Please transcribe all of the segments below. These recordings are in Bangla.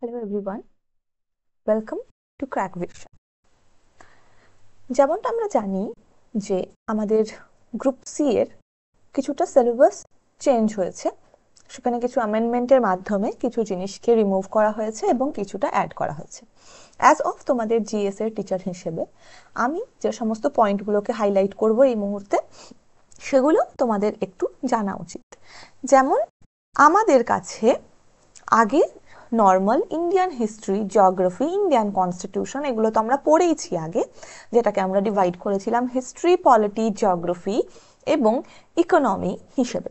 Hello everyone, welcome to Crack Vision. যেমনটা আমরা জানি যে আমাদের গ্রুপ সি এর কিছুটা সিলেবাস চেঞ্জ হয়েছে, সেখানে কিছু অ্যামেন্ডমেন্টের মাধ্যমে কিছু জিনিসকে রিমুভ করা হয়েছে এবং কিছুটা অ্যাড করা হয়েছে। অ্যাজ অফ তোমাদের জিএস এর টিচার হিসেবে আমি যে সমস্ত পয়েন্টগুলোকে হাইলাইট করব এই মুহূর্তে, সেগুলো তোমাদের একটু জানা উচিত। যেমন আমাদের কাছে আগে normal Indian history, geography, Indian constitution এগুলো তো আমরা পড়েইছি আগে, যেটাকে আমরা ডিভাইড করেছিলাম হিস্ট্রি, পলিটি, জিওগ্রাফি এবং ইকোনমি হিসেবে।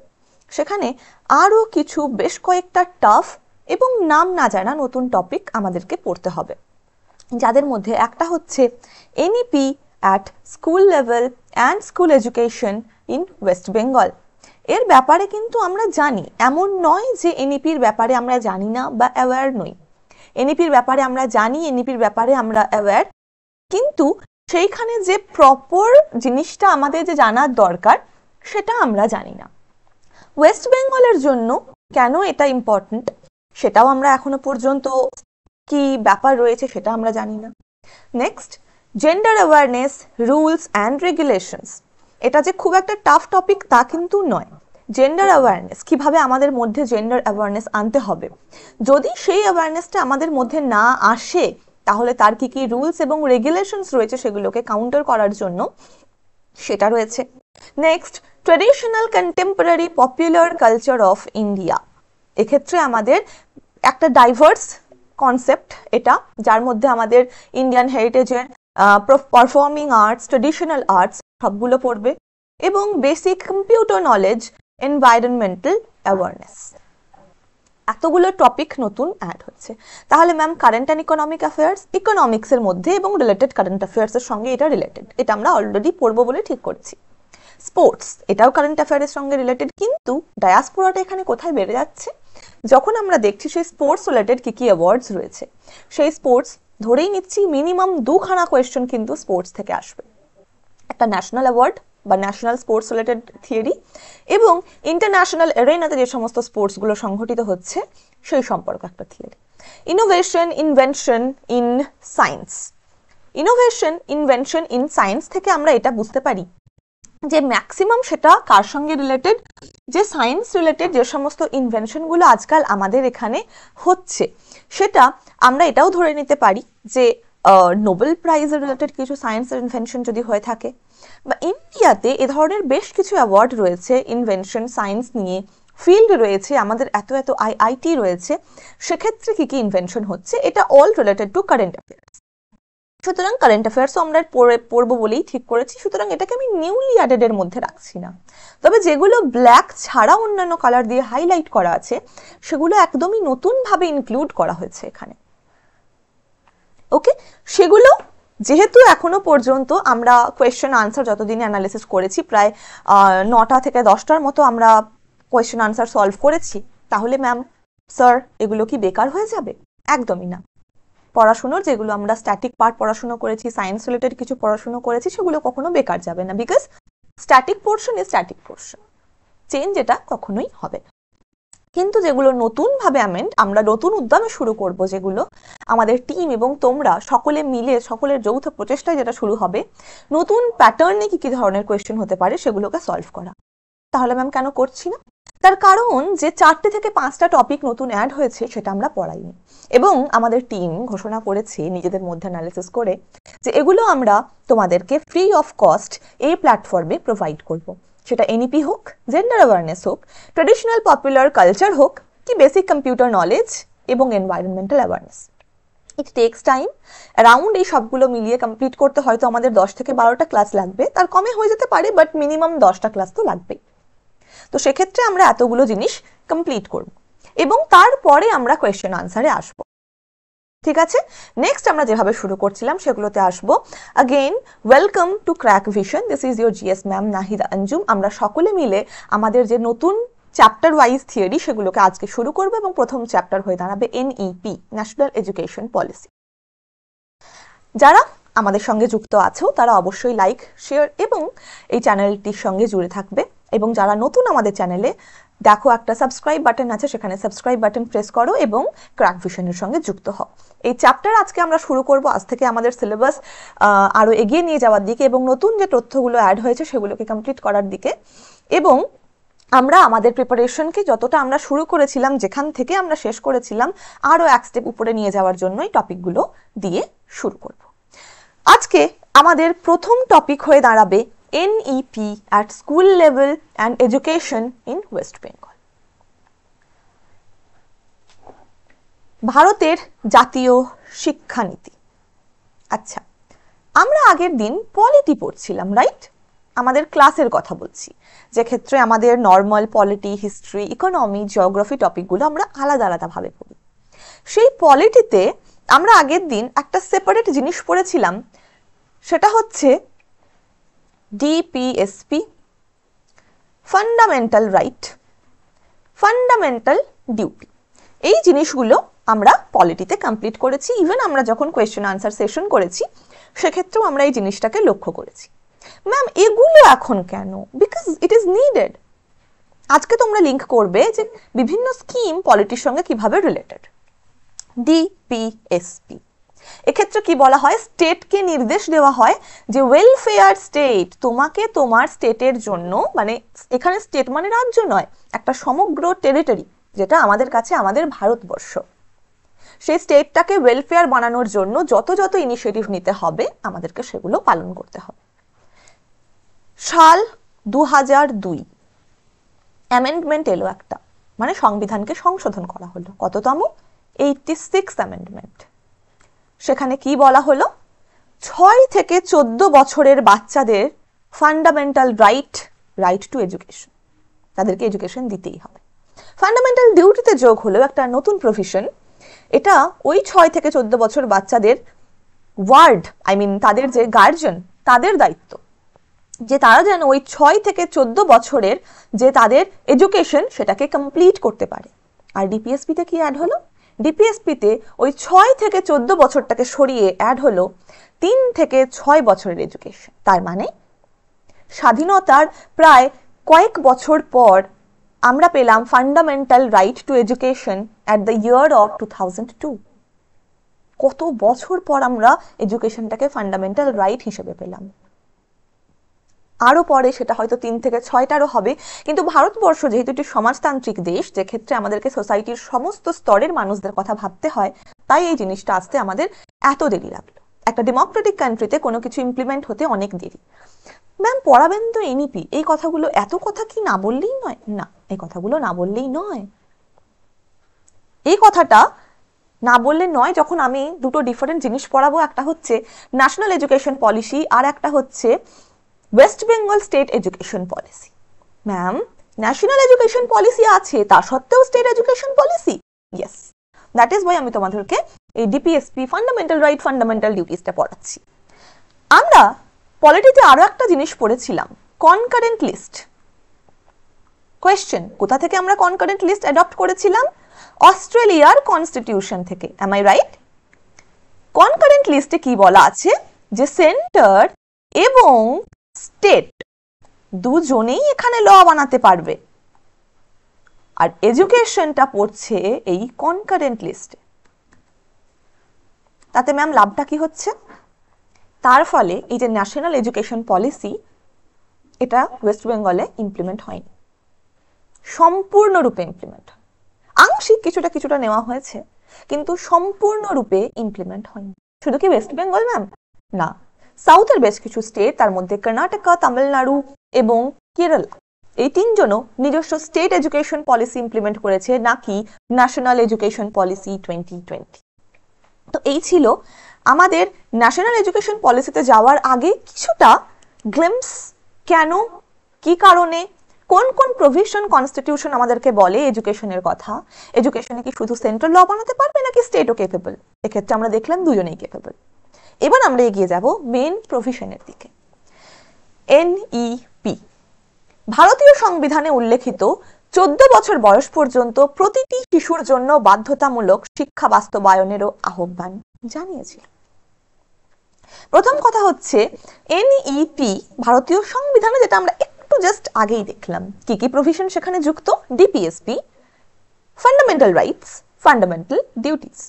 সেখানে আরও কিছু বেশ কয়েকটা টাফ এবং নাম না জানা নতুন টপিক আমাদেরকে পড়তে হবে, যাদের মধ্যে একটা হচ্ছে NEP at school level and school education in West Bengal. এর ব্যাপারে কিন্তু আমরা জানি, এমন নয় যে এনইপির ব্যাপারে আমরা জানি না বা অ্যাওয়্যার নই। এনইপির ব্যাপারে আমরা জানি, এনইপির ব্যাপারে আমরা অ্যাওয়্যার, কিন্তু সেইখানে যে প্রপার জিনিসটা আমাদের যে জানার দরকার সেটা আমরা জানি না। ওয়েস্ট বেঙ্গলের জন্য কেন এটা ইম্পর্টেন্ট সেটাও আমরা এখনো পর্যন্ত কি ব্যাপার রয়েছে সেটা আমরা জানি না। Next, gender awareness, rules and regulations. এটা যে খুব একটা টাফ টপিক তা কিন্তু নয়। জেন্ডার অ্যাওয়ারনেস, কিভাবে আমাদের মধ্যে জেন্ডার অ্যাওয়ারনেস আনতে হবে, যদি সেই অ্যাওয়ারনেসটা আমাদের মধ্যে না আসে তাহলে তার কি কি রুলস এবং রেগুলেশনস রয়েছে সেগুলোকে কাউন্টার করার জন্য সেটা রয়েছে। Next, traditional contemporary popular culture of India. এক্ষেত্রে আমাদের একটা ডাইভার্স কনসেপ্ট এটা, যার মধ্যে আমাদের ইন্ডিয়ান হেরিটেজের পারফর্মিং আর্টস, ট্রেডিশনাল আর্টস সবগুলো পড়বে, এবং basic computer knowledge, environmental awareness. এতগুলো টপিক নতুন অ্যাড হচ্ছে। তাহলে ma'am current and economic affairs, ইকোনমিক্সের মধ্যে এবং রিলেটেড কারেন্ট অ্যাফেয়ার্সের সঙ্গে এটা রিলেটেড, এটা আমরা অলরেডি পড়বো বলে ঠিক করছি। স্পোর্টস, এটাও কারেন্ট অ্যাফেয়ার্সের সঙ্গে রিলেটেড, কিন্তু ডায়াসপোরাটা এখানে কোথায় বেড়ে যাচ্ছে, যখন আমরা দেখছি সেই স্পোর্টস রিলেটেড কি কি অ্যাওয়ার্ডস রয়েছে, সেই স্পোর্টস ধরেই নিচ্ছি মিনিমাম 2খানা কোয়েশ্চেন কিন্তু স্পোর্টস থেকে আসবে। একটা ন্যাশনাল অ্যাওয়ার্ড বা ন্যাশনাল স্পোর্টস রিলেটেড থিওরি, এবং ইন্টারন্যাশনাল এরেনাতে যে সমস্ত স্পোর্টসগুলো সংঘটিত হচ্ছে সেই সম্পর্কে একটা theory. Innovation, invention in science. Innovation, invention in science থেকে আমরা এটা বুঝতে পারি যে ম্যাক্সিমাম সেটা কার সঙ্গে রিলেটেড, যে সায়েন্স রিলেটেড যে সমস্ত ইনভেনশনগুলো আজকাল আমাদের এখানে হচ্ছে, সেটা আমরা এটাও ধরে নিতে পারি যে নোবেল প্রাইজ রিলেটেড কিছু সায়েন্স ইনভেনশন যদি হয়ে থাকে, বা ইন্ডিয়াতে এ ধরনের বেশ কিছু অ্যাওয়ার্ড রয়েছে ইনভেনশন সায়েন্স নিয়ে, ফিল্ড রয়েছে, আমাদের এত এত আইআইটি রয়েছে, সেক্ষেত্রে কি কি ইনভেনশন হচ্ছে, এটা all related to current affairs. সুতরাং কারেন্ট অ্যাফেয়ার্সও আমরা পড়বো বলেই ঠিক করেছি, সুতরাং এটাকে আমি নিউলি অ্যাডেড এর মধ্যে রাখছি না। তবে যেগুলো ব্ল্যাক ছাড়া অন্যান্য কালার দিয়ে হাইলাইট করা আছে সেগুলো একদমই নতুনভাবে ইনক্লুড করা হয়েছে এখানে। ওকে, সেগুলো যেহেতু এখনো পর্যন্ত আমরা কোয়েশ্চেন আনসার যতদিনে অ্যানালিসিস করেছি, প্রায় 9টা থেকে 10টার মতো আমরা কোয়েশ্চেন আনসার সলভ করেছি, তাহলে ম্যাম স্যার এগুলো কি বেকার হয়ে যাবে? একদমই না। পড়াশুনোর যেগুলো আমরা স্ট্যাটিক পার্ট পড়াশুনো করেছি, সায়েন্স রিলেটেড কিছু পড়াশুনো করেছি, সেগুলো কখনো বেকার যাবে না, because static portion is static portion, change এটা কখনোই হবে। কিন্তু যেগুলো নতুনভাবে আমরা নতুন উদ্যমে শুরু করব, যেগুলো আমাদের টিম এবং তোমরা সকলে মিলে সকলের যৌথ প্রচেষ্টায় যেটা শুরু হবে, নতুন প্যাটার্নে কি কি ধরনের কোয়েশ্চেন হতে পারে সেগুলোকে সলভ করা। তাহলে ম্যাম কেন করছি না? তার কারণ যে 4টে থেকে 5টা টপিক নতুন অ্যাড হয়েছে সেটা আমরা পড়াইনি, এবং আমাদের টিম ঘোষণা করেছে নিজেদের মধ্যে অ্যানালিসিস করে যে এগুলো আমরা তোমাদেরকে ফ্রি অফ কস্ট এই প্ল্যাটফর্মে প্রোভাইড করব। সেটা এনইপি হোক, জেন্ডার অ্যাওয়ারনেস হোক, ট্রেডিশনাল পপুলার কালচার হোক, কি বেসিক কম্পিউটার নলেজ এবং environmental awareness. It takes time, around এই সবগুলো মিলিয়ে কমপ্লিট করতে হয়তো আমাদের 10 থেকে 12টা ক্লাস লাগবে, তার কমে হয়ে যেতে পারে, বাট মিনিমাম 10টা ক্লাস তো লাগবেই। তো সেক্ষেত্রে আমরা এতগুলো জিনিস কমপ্লিট করব এবং তারপরে আমরা কোয়েশ্চেন আনসারে আসবো। ঠিক আছে, নেক্সট আমরা যেভাবে শুরু করছিলাম সেগুলোতে আসবো। Again welcome to crack vision, this is your GS ma'am Nahida Anjum. আমরা সকলে মিলে আমাদের যে নতুন চ্যাপ্টার ওয়াইজ থিওরি সেগুলোকে আজকে শুরু করবো, এবং প্রথম চ্যাপ্টার হয়ে দাঁড়াবে এনইপি, ন্যাশনাল এডুকেশন পলিসি। যারা আমাদের সঙ্গে যুক্ত আছো তারা অবশ্যই লাইক, শেয়ার এবং এই চ্যানেলটির সঙ্গে জুড়ে থাকবে। এবং যারা নতুন আমাদের চ্যানেলে, দেখো একটা সাবস্ক্রাইব বাটন আছে, সেখানে সাবস্ক্রাইব বাটন প্রেস করো এবং ক্র্যাক ভিশনের সঙ্গে যুক্ত হও। এই চ্যাপ্টার আজকে আমরা শুরু করব। আজ থেকে আমাদের সিলেবাস আরো এগিয়ে নিয়ে যাওয়ার দিকে এবং নতুন যে তথ্যগুলো অ্যাড হয়েছে সেগুলোকে কমপ্লিট করার দিকে, এবং আমরা আমাদের প্রিপারেশনকে যতটা আমরা শুরু করেছিলাম, যেখান থেকে আমরা শেষ করেছিলাম, আরো এক স্টেপ উপরে নিয়ে যাওয়ার জন্য এই টপিকগুলো দিয়ে শুরু করব। আজকে আমাদের প্রথম টপিক হয়ে দাঁড়াবে NEP at school level and education in West Bengal। ভারতের জাতীয় শিক্ষানীতি। আচ্ছা, আমরা আগের দিন পলিটি পড়ছিলাম, রাইট? আমাদের ক্লাসের কথা বলছি, যে ক্ষেত্রে আমাদের normal polity, history, economy, geography টপিকগুলো আমরা আলাদা আলাদাভাবে পড়ি। সেই পলিটিতে আমরা আগের দিন একটা সেপারেট জিনিস পড়েছিলাম, সেটা হচ্ছে DPSP, fundamental right, fundamental duty. এই জিনিসগুলো আমরা পলিটিতে কমপ্লিট করেছি। ইভেন আমরা যখন কোয়েশ্চেন আনসার সেশন করেছি সেক্ষেত্রেও আমরা এই জিনিসটাকে লক্ষ্য করেছি। ম্যাম, এগুলো এখন কেন? Because it is needed. আজকে তোমরা লিঙ্ক করবে যে বিভিন্ন স্কিম পলিটির সঙ্গে কিভাবে রিলেটেড। DPSP, এক্ষেত্রে কি বলা হয়? স্টেটকে নির্দেশ দেওয়া হয় যে ওয়েলফেয়ার স্টেট, তোমাকে তোমার স্টেটের জন্য, মানে এখানে স্টেট মানে রাজ্য নয়, একটা সমগ্র টেরিটরি যেটা আমাদের কাছে আমাদের ভারতবর্ষ, সেই স্টেটটাকে ওয়েলফেয়ার বানানোর জন্য যত যত ইনিশিয়েটিভ নিতে হবে আমাদেরকে সেগুলো পালন করতে হবে। সাল 2002 অ্যামেন্ডমেন্ট এলো একটা, মানে সংবিধানকে সংশোধন করা হলো। কততম? 86 অ্যামেন্ডমেন্ট। সেখানে কি বলা হলো? 6 থেকে 14 বছরের বাচ্চাদের ফান্ডামেন্টাল রাইট টু এডুকেশন, তাদেরকে এডুকেশন দিতেই হবে। ফান্ডামেন্টাল ডিউটিতে যোগ হলো একটা নতুন প্রভিশন। এটা ওই 6 থেকে 14 বছর বাচ্চাদের ওয়ার্ড, তাদের যে গার্জিয়ান, তাদের দায়িত্ব যে তারা যেন ওই 6 থেকে 14 বছরের যে তাদের এডুকেশন সেটাকে কমপ্লিট করতে পারে। আর ডিপিএসপিতে কি অ্যাড হলো? ডিপিএসপিতে ওই 6 থেকে 14 বছরটাকে সরিয়ে অ্যাড হলো 3 থেকে 6 বছরের এডুকেশন। তার মানে স্বাধীনতার প্রায় কয়েক বছর পর আমরা পেলাম fundamental right two education at the year of 2002। কত বছর পর আমরা এডুকেশনটাকে ফান্ডামেন্টাল রাইট হিসেবে পেলাম। আরো পরে সেটা হয়তো 3 থেকে 6টারও হবে, কিন্তু ভারতবর্ষ যেহেতু একটি সমাজতান্ত্রিক দেশ, যে ক্ষেত্রে আমাদেরকে সোসাইটির সমস্ত স্তরের মানুষদের কথা ভাবতে হয়, তাই এই জিনিসটা আসতে আমাদের এত দেরি লাগলো। একটা ডেমোক্রেটিক কান্ট্রিতে কোনো কিছু ইমপ্লিমেন্ট হতে অনেক দেরি। ম্যাম, পড়াবেন তো এনইপি, এই কথাগুলো, এত কথা কি না বললেই নয়? না, এই কথাগুলো না বললেই নয়। এই কথাটা না বললে নয় যখন আমি দুটো ডিফারেন্ট জিনিস পড়াবো। একটা হচ্ছে ন্যাশনাল এডুকেশন পলিসি, আর একটা হচ্ছে West Bengal state education policy. Ma'am, national education policy আছে, তা সত্ত্বেও state education policy? Yes, that is Y আমি তোমাদেরকে এই ডিপিএসপি, ফান্ডামেন্টাল রাইট, ফান্ডামেন্টাল ডিউটিসটা পড়াচ্ছি। আমরা পলিটিতে আরো একটা জিনিস পড়েছিলাম, কনকারেন্ট লিস্ট। কোয়েশ্চেন, কোথা থেকে আমরা কনকারেন্ট লিস্ট অ্যাডপ্ট করেছিলাম? অস্ট্রেলিয়ার কনস্টিটিউশন থেকে। M I right? কনকারেন্ট লিস্টে কি বলা আছে? যে সেন্টার এবং স্টেট দুজনেই এখানে ল বানাতে পারবে, আর এডুকেশনটা পড়ছে এই কনকারেন্ট লিস্টে। তাতে ম্যাম লাভটা কি হচ্ছে? তার ফলে এই যে ন্যাশনাল এডুকেশন পলিসি, এটা ওয়েস্ট বেঙ্গলে ইমপ্লিমেন্ট হয়নি, সম্পূর্ণরূপে ইমপ্লিমেন্ট। আংশিক কিছুটা কিছুটা নেওয়া হয়েছে, কিন্তু সম্পূর্ণরূপে ইমপ্লিমেন্ট হয়নি। শুধু কি ওয়েস্ট বেঙ্গল ম্যাম? না, সাউথের বেশ কিছু স্টেট, তার মধ্যে কর্ণাটকা, তামিলনাড়ু এবং কেরালা, এই তিনজনও নিজস্ব স্টেট এডুকেশন পলিসি ইমপ্লিমেন্ট করেছে, নাকি ন্যাশনাল এডুকেশন পলিসি 2020। তো এই ছিল আমাদের ন্যাশনাল এডুকেশন পলিসিতে যাওয়ার আগে কিছুটা গ্লিম্পস, কেন, কি কারণে, কোন কোন প্রভিশন কনস্টিটিউশন আমাদেরকে বলে এডুকেশনের কথা, এডুকেশনে কি শুধু সেন্ট্রাল ল বানাতে পারবে নাকি স্টেটও কেপেবল। এক্ষেত্রে আমরা দেখলাম দুজনেই কেপেবল। এবার আমরা এগিয়ে যাব মেন প্রভিশনের দিকে। এনইপি, ভারতীয় সংবিধানে উল্লেখিত 14 বছর বয়স পর্যন্ত প্রতিটি শিশুর জন্য বাধ্যতামূলক শিক্ষা বাস্তবায়নেরও আহ্বান জানিয়েছিল। প্রথম কথা হচ্ছে এনইপি ভারতীয় সংবিধানে, যেটা আমরা একটু জাস্ট আগেই দেখলাম কি কি প্রভিশন সেখানে যুক্ত। DPSP, fundamental rights, fundamental duties.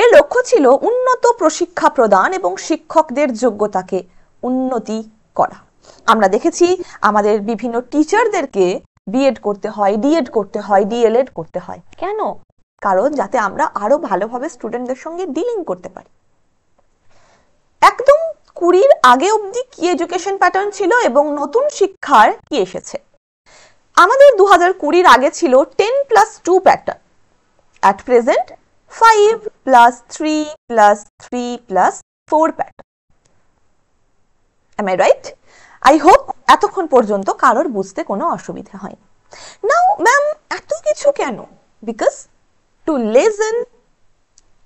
এর লক্ষ্য ছিল উন্নত প্রশিক্ষা প্রদান এবং শিক্ষকদের যোগ্যতাকে উন্নতি করা। আমরা দেখেছি আমাদের বিভিন্ন টিচারদেরকে বিএড করতে হয়, ডিএড করতে হয়, ডিএলএড করতে হয়। কেন? কারণ যাতে আমরা আরো ভালোভাবে স্টুডেন্টদের সঙ্গে ডিলিং করতে পারি। একদম 20 আগে অবধি কি এডুকেশন প্যাটার্ন ছিল এবং নতুন শিক্ষার কি এসেছে? আমাদের 2020 আগে ছিল 10+2 pattern. At present 5+3+3+4 pattern. Am I right? I hope এতক্ষণ পর্যন্ত কারোর বুঝতে কোনো অসুবিধা হয়নি। নাও ম্যাম এত কিছু কেন? বিকজ টু লেসেন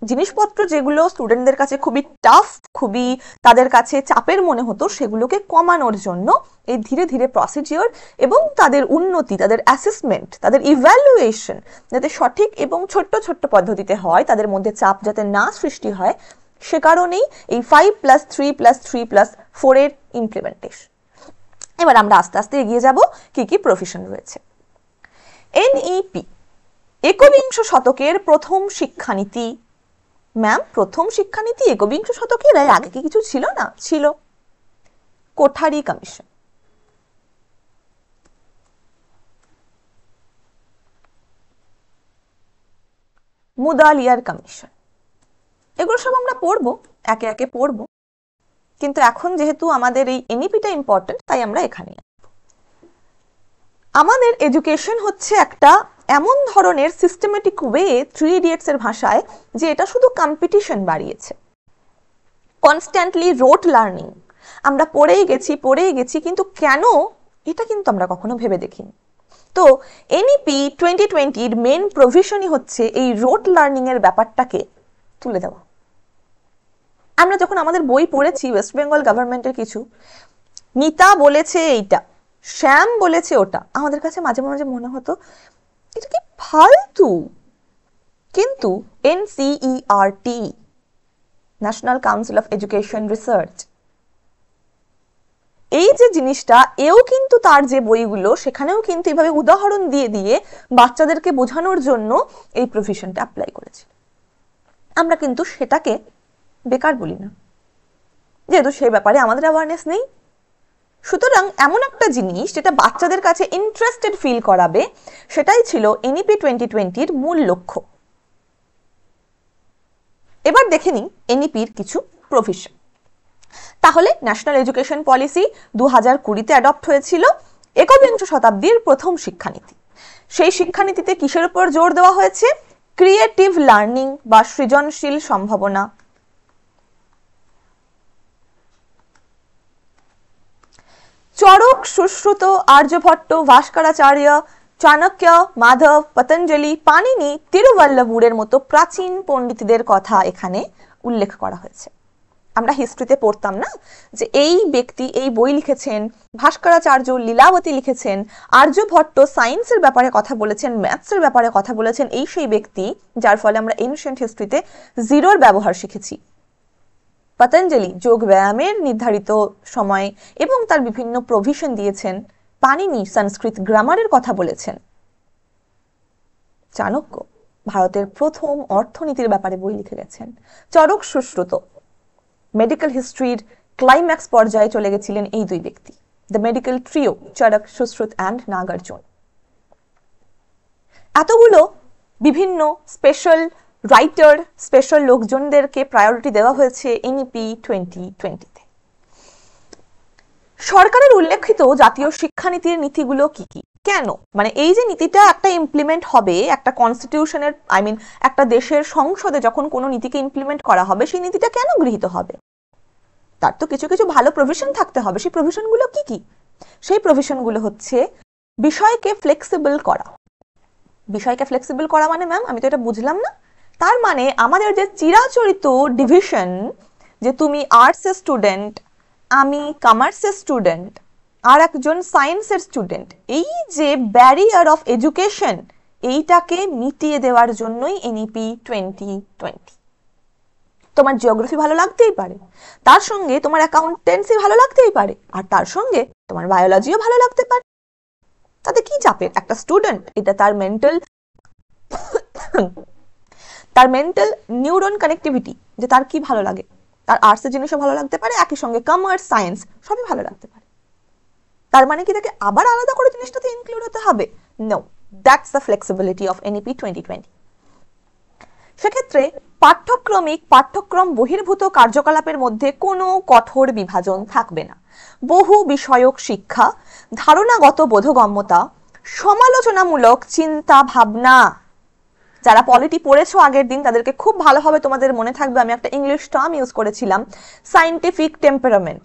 জিনিসপত্র যেগুলো স্টুডেন্টদের কাছে খুবই টাফ, খুবই তাদের কাছে চাপের মনে হতো, সেগুলোকে কমানোর জন্য এই ধীরে ধীরে প্রসিডিওর এবং তাদের উন্নতি, তাদের অ্যাসেসমেন্ট, তাদের ইভ্যালুয়েশন যাতে সঠিক এবং ছোট্ট ছোট্ট পদ্ধতিতে হয়, তাদের মধ্যে চাপ যাতে না সৃষ্টি হয়, সে কারণেই এই 5+3+3+4 এর ইমপ্লিমেন্টেশন। এবার আমরা আস্তে আস্তে এগিয়ে যাব কি কি প্রফেশন রয়েছে। এনইপি, একবিংশ শতকের প্রথম শিক্ষানীতি। ম্যাম প্রথম শিক্ষানীতি একবিংশ শতকের? আগে কি কিছু ছিল না? ছিল। কোঠারি কমিশন, মুদালিয়ার কমিশন, এগুলো সব আমরা পড়বো, একে একে পড়বো। কিন্তু এখন যেহেতু আমাদের এই এনইপিটা ইম্পর্টেন্ট, তাই আমরা এখানে আমাদের এডুকেশন হচ্ছে একটা এমন ধরনের সিস্টেমেটিক ওয়ে, 3 ইডিয়টস এর ভাষায়, যে এটা শুধু কম্পিটিশন বাড়িয়েছে। কনস্ট্যান্টলি রোট লার্নিং, আমরা পড়েই গেছি, কিন্তু কেন এটা কিন্তু আমরা কখনো ভেবে দেখিনি। তো এনইপি 2020 মেন প্রভিশনই হচ্ছে এই রোট লার্নিং এর ব্যাপারটাকে তুলে দেওয়া। আমরা যখন আমাদের বই পড়েছি ওয়েস্ট বেঙ্গল গভর্নমেন্টের কিছু, নিতা বলেছে এইটা, শ্যাম বলেছে ওটা, আমাদের কাছে মাঝে মাঝে মনে হতো এটা কি ফালতু। কিন্তু NCERT, national council of education research, এই যে জিনিসটা, এও কিন্তু তার যে বইগুলো সেখানেও কিন্তু এভাবে উদাহরণ দিয়ে দিয়ে বাচ্চাদেরকে বোঝানোর জন্য এই প্রভিশনটা অ্যাপ্লাই করেছে। আমরা কিন্তু সেটাকে বেকার বলি না, যেহেতু সেই ব্যাপারে আমাদের অ্যাওয়ারনেস নেই। সুতরাং এমন একটা জিনিস যেটা বাচ্চাদের কাছে ইন্টারেস্টেড ফিল করাবে, সেটাই ছিল এনইপি 2020 মূল লক্ষ্য। এবার দেখে নিই এনইপির কিছু প্রভিশন। তাহলে ন্যাশনাল এডুকেশন পলিসি 2020-তে অ্যাডপ্ট হয়েছিল, একবিংশ শতাব্দীর প্রথম শিক্ষানীতি। সেই শিক্ষানীতিতে কিসের উপর জোর দেওয়া হয়েছে? ক্রিয়েটিভ লার্নিং বা সৃজনশীল সম্ভাবনা। চরক, সুশ্রুত, আর্যভট্ট, ভাস্করাচার্য, চাণক্য, মাধব, পতঞ্জলি, পাণিনি, তিরুবল্লভুরের মতো প্রাচীন পণ্ডিতদের কথা এখানে উল্লেখ করা হয়েছে। আমরা হিস্ট্রিতে পড়তাম না যে এই ব্যক্তি এই বই লিখেছেন, ভাস্করাচার্য লীলাবতী লিখেছেন, আর্যভট্ট সায়েন্সের ব্যাপারে কথা বলেছেন, ম্যাথসের ব্যাপারে কথা বলেছেন, এই সেই ব্যক্তি যার ফলে আমরা এনশিয়েন্ট হিস্ট্রিতে জিরোর ব্যবহার শিখেছি। পতঞ্জলি যোগ ব্যায়ামের নির্ধারিত সময় এবং তার বিভিন্ন প্রভিশন দিয়েছেন। পাণিনি সংস্কৃত গ্রামারের কথা বলেছেন। চাণক্য ভারতের প্রথম অর্থনীতির ব্যাপারে বই লিখে গেছেন। চরক, সুশ্রুত মেডিকেল হিস্ট্রির ক্লাইম্যাক্স পর্যায়ে চলে গেছিলেন এই দুই ব্যক্তি, the medical trio, Charaka, Sushruta and Nagarjuna. এতগুলো বিভিন্ন স্পেশাল রাইটার, স্পেশাল লোকজনদেরকে প্রায়োরিটি দেওয়া হয়েছে এনইপি 2020-তে। সরকারের উল্লেখিত জাতীয় শিক্ষানীতির নীতিগুলো কি কি? কেন? মানে এই যে নীতিটা একটা ইমপ্লিমেন্ট হবে, একটা কনস্টিটিউশনের একটা দেশের সংসদে যখন কোনো নীতিকে ইমপ্লিমেন্ট করা হবে, সেই নীতিটা কেন গৃহীত হবে? তার তো কিছু কিছু ভালো প্রভিশন থাকতে হবে। সেই প্রভিশনগুলো কি কি? সেই প্রভিশনগুলো হচ্ছে বিষয়কে ফ্লেক্সিবল করা। বিষয়কে ফ্লেক্সিবল করা মানে ম্যাম আমি তো এটা বুঝলাম না। তার মানে আমাদের যে চিরাচরিত ডিভিশন, যে তুমি আর্টসের স্টুডেন্ট, আমি কমার্সের স্টুডেন্ট, আর একজন সায়েন্সের স্টুডেন্ট, এই যে ব্যারিয়ার অফ এডুকেশন, এইটাকে মিটিয়ে দেওয়ার জন্যই এনইপি 2020। তোমার জিওগ্রাফি ভালো লাগতেই পারে, তার সঙ্গে তোমার অ্যাকাউন্টেন্সি ভালো লাগতেই পারে, আর তার সঙ্গে তোমার বায়োলজিও ভালো লাগতে পারে। তাতে কি চাপের? একটা স্টুডেন্ট, এটা তার মেন্টাল নিউরন কানেক্টিভিটি, যে তার কি ভালো লাগে। তার আর্টসের জিনিসও ভালো লাগতে পারে, একই সঙ্গে কমার্স, সায়েন্স সবই ভালো লাগতে পারে। তার মানে কি তাকে আবার আলাদা করে জিনিসটাতে ইনক্লুড হতে হবে? No, that's the flexibility of NEP 2020। সেক্ষেত্রে পাঠ্যক্রম বহির্ভূত কার্যকলাপের মধ্যে কোনো কঠোর বিভাজন থাকবে না। বহু বিষয়ক শিক্ষা, ধারণাগত বোধগম্যতা, সমালোচনামূলক চিন্তা ভাবনা। যারা পলিটি পড়েছো আগের দিন তাদেরকে খুব ভালোভাবে তোমাদের মনে থাকবে, আমি একটা ইংলিশ টার্ম ইউজ করেছিলাম, সায়েন্টিফিক টেম্পারামেন্ট।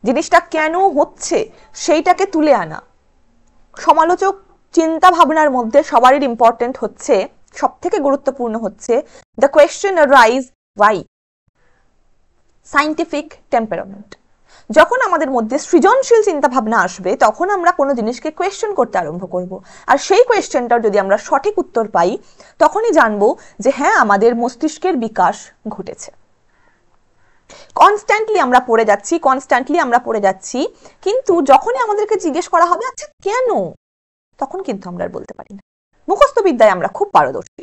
জিনিসটা কেন হচ্ছে সেইটাকে তুলে আনা। সমালোচক চিন্তা ভাবনার মধ্যে সবারই ইম্পর্টেন্ট হচ্ছে, সব থেকে গুরুত্বপূর্ণ হচ্ছে the question arise why. Scientific temperament. যখন আমাদের মধ্যে সৃজনশীল চিন্তা ভাবনা আসবে তখন আমরা কোনো জিনিসকে কোয়েশ্চেন করতে আরম্ভ করব, আর সেই কোয়েশ্চেনটার যদি আমরা সঠিক উত্তর পাই তখনই জানবো যে হ্যাঁ, আমাদের মস্তিষ্কের বিকাশ ঘটেছে। কনস্ট্যান্টলি আমরা পড়ে যাচ্ছি, কিন্তু যখনই আমাদেরকে জিজ্ঞেস করা হবে আচ্ছা কেন, তখন কিন্তু আমরা আর বলতে পারি না। মুখস্থ বিদ্যায় আমরা খুব পারদর্শী।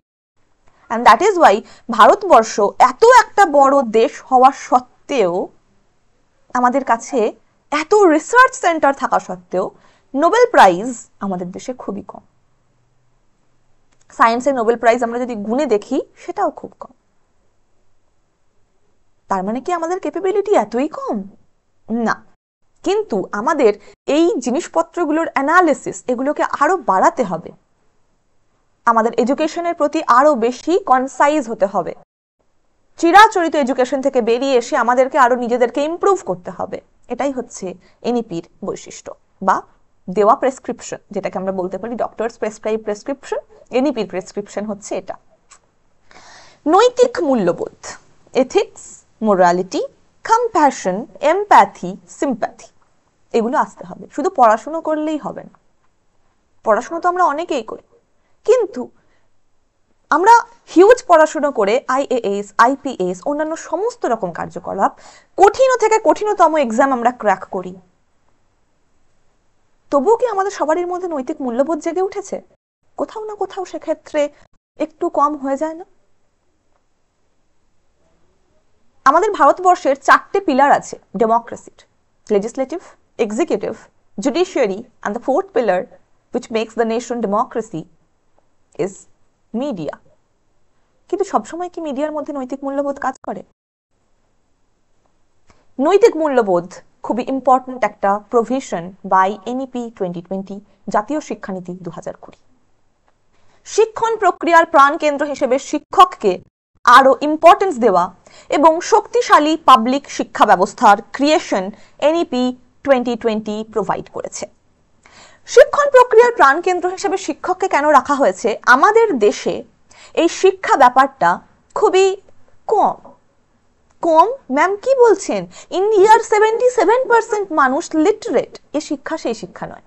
And that is Y Bharatvarsha এত একটা বড় দেশ হওয়া সত্ত্বেও, আমাদের কাছে এত রিসার্চ সেন্টার থাকা সত্ত্বেও নোবেল প্রাইজ আমাদের দেশে খুবই কম। সায়েন্সের নোবেল প্রাইজ আমরা যদি গুণে দেখি সেটাও খুব কম। তার মানে কি আমাদের ক্যাপাবিলিটি এতই কম? না, কিন্তু আমাদের এই জিনিসপত্রগুলোর অ্যানালিসিস এগুলোকে আরো বাড়াতে হবে। আমাদের এডুকেশনের প্রতি আরো বেশি কনসাইজ হতে হবে। চিরাচরিত এডুকেশন থেকে বেরিয়ে এসে আমাদেরকে আরো নিজেদেরকে ইমপ্রুভ করতে হবে। এটাই হচ্ছে এনইপির বৈশিষ্ট্য বা দেওয়া প্রেসক্রিপশন, যেটাকে আমরা বলতে পারি ডক্টরস প্রেসক্রাইব প্রেসক্রিপশন। এনইপির প্রেসক্রিপশন হচ্ছে এটা। নৈতিক মূল্যবোধ, ethics, morality, compassion, empathy, sympathy, এগুলো আসতে হবে। শুধু পড়াশুনো করলেই হবে না। পড়াশুনো তো আমরা অনেকেই করি, কিন্তু আমরা হিউজ পড়াশুনো করে আইএএস, আইপিএস, অন্যান্য সমস্ত রকম কার্যকলাপ, কঠিন থেকে কঠিনতম এক্সাম আমরা ক্র্যাক করি। তবুও কি আমাদের সবারই মধ্যে নৈতিক মূল্যবোধ জেগে উঠেছে? কোথাও না কোথাও সেক্ষেত্রে একটু কম হয়ে যায় না? আমাদের ভারতবর্ষের 4টে পিলার আছে ডেমোক্রেসির: legislative, executive, judiciary, and the fourth pillar which makes the nation democracy is media. কিন্তু সবসময় কি মিডিয়ার মধ্যে নৈতিক মূল্যবোধ কাজ করে? নৈতিক মূল্যবোধ খুবই ইম্পর্টেন্ট একটা প্রভিশন বাই এনইপি 2020, জাতীয় শিক্ষানীতি 2020। শিক্ষণ প্রক্রিয়ার প্রাণকেন্দ্র হিসেবে শিক্ষককে আরো ইম্পর্টেন্স দেওয়া এবং শক্তিশালী পাবলিক শিক্ষা ব্যবস্থার ক্রিয়েশন এনইপি 2020 প্রোভাইড করেছে। শিক্ষণ প্রক্রিয়ার প্রাণকেন্দ্র হিসেবে শিক্ষককে কেন রাখা হয়েছে? আমাদের দেশে এই শিক্ষা ব্যাপারটা খুবই কম। কম? ম্যাম কি বলছেন? ইন্ডিয়ার 77% মানুষ লিটারেট। এ শিক্ষা সেই শিক্ষা নয়।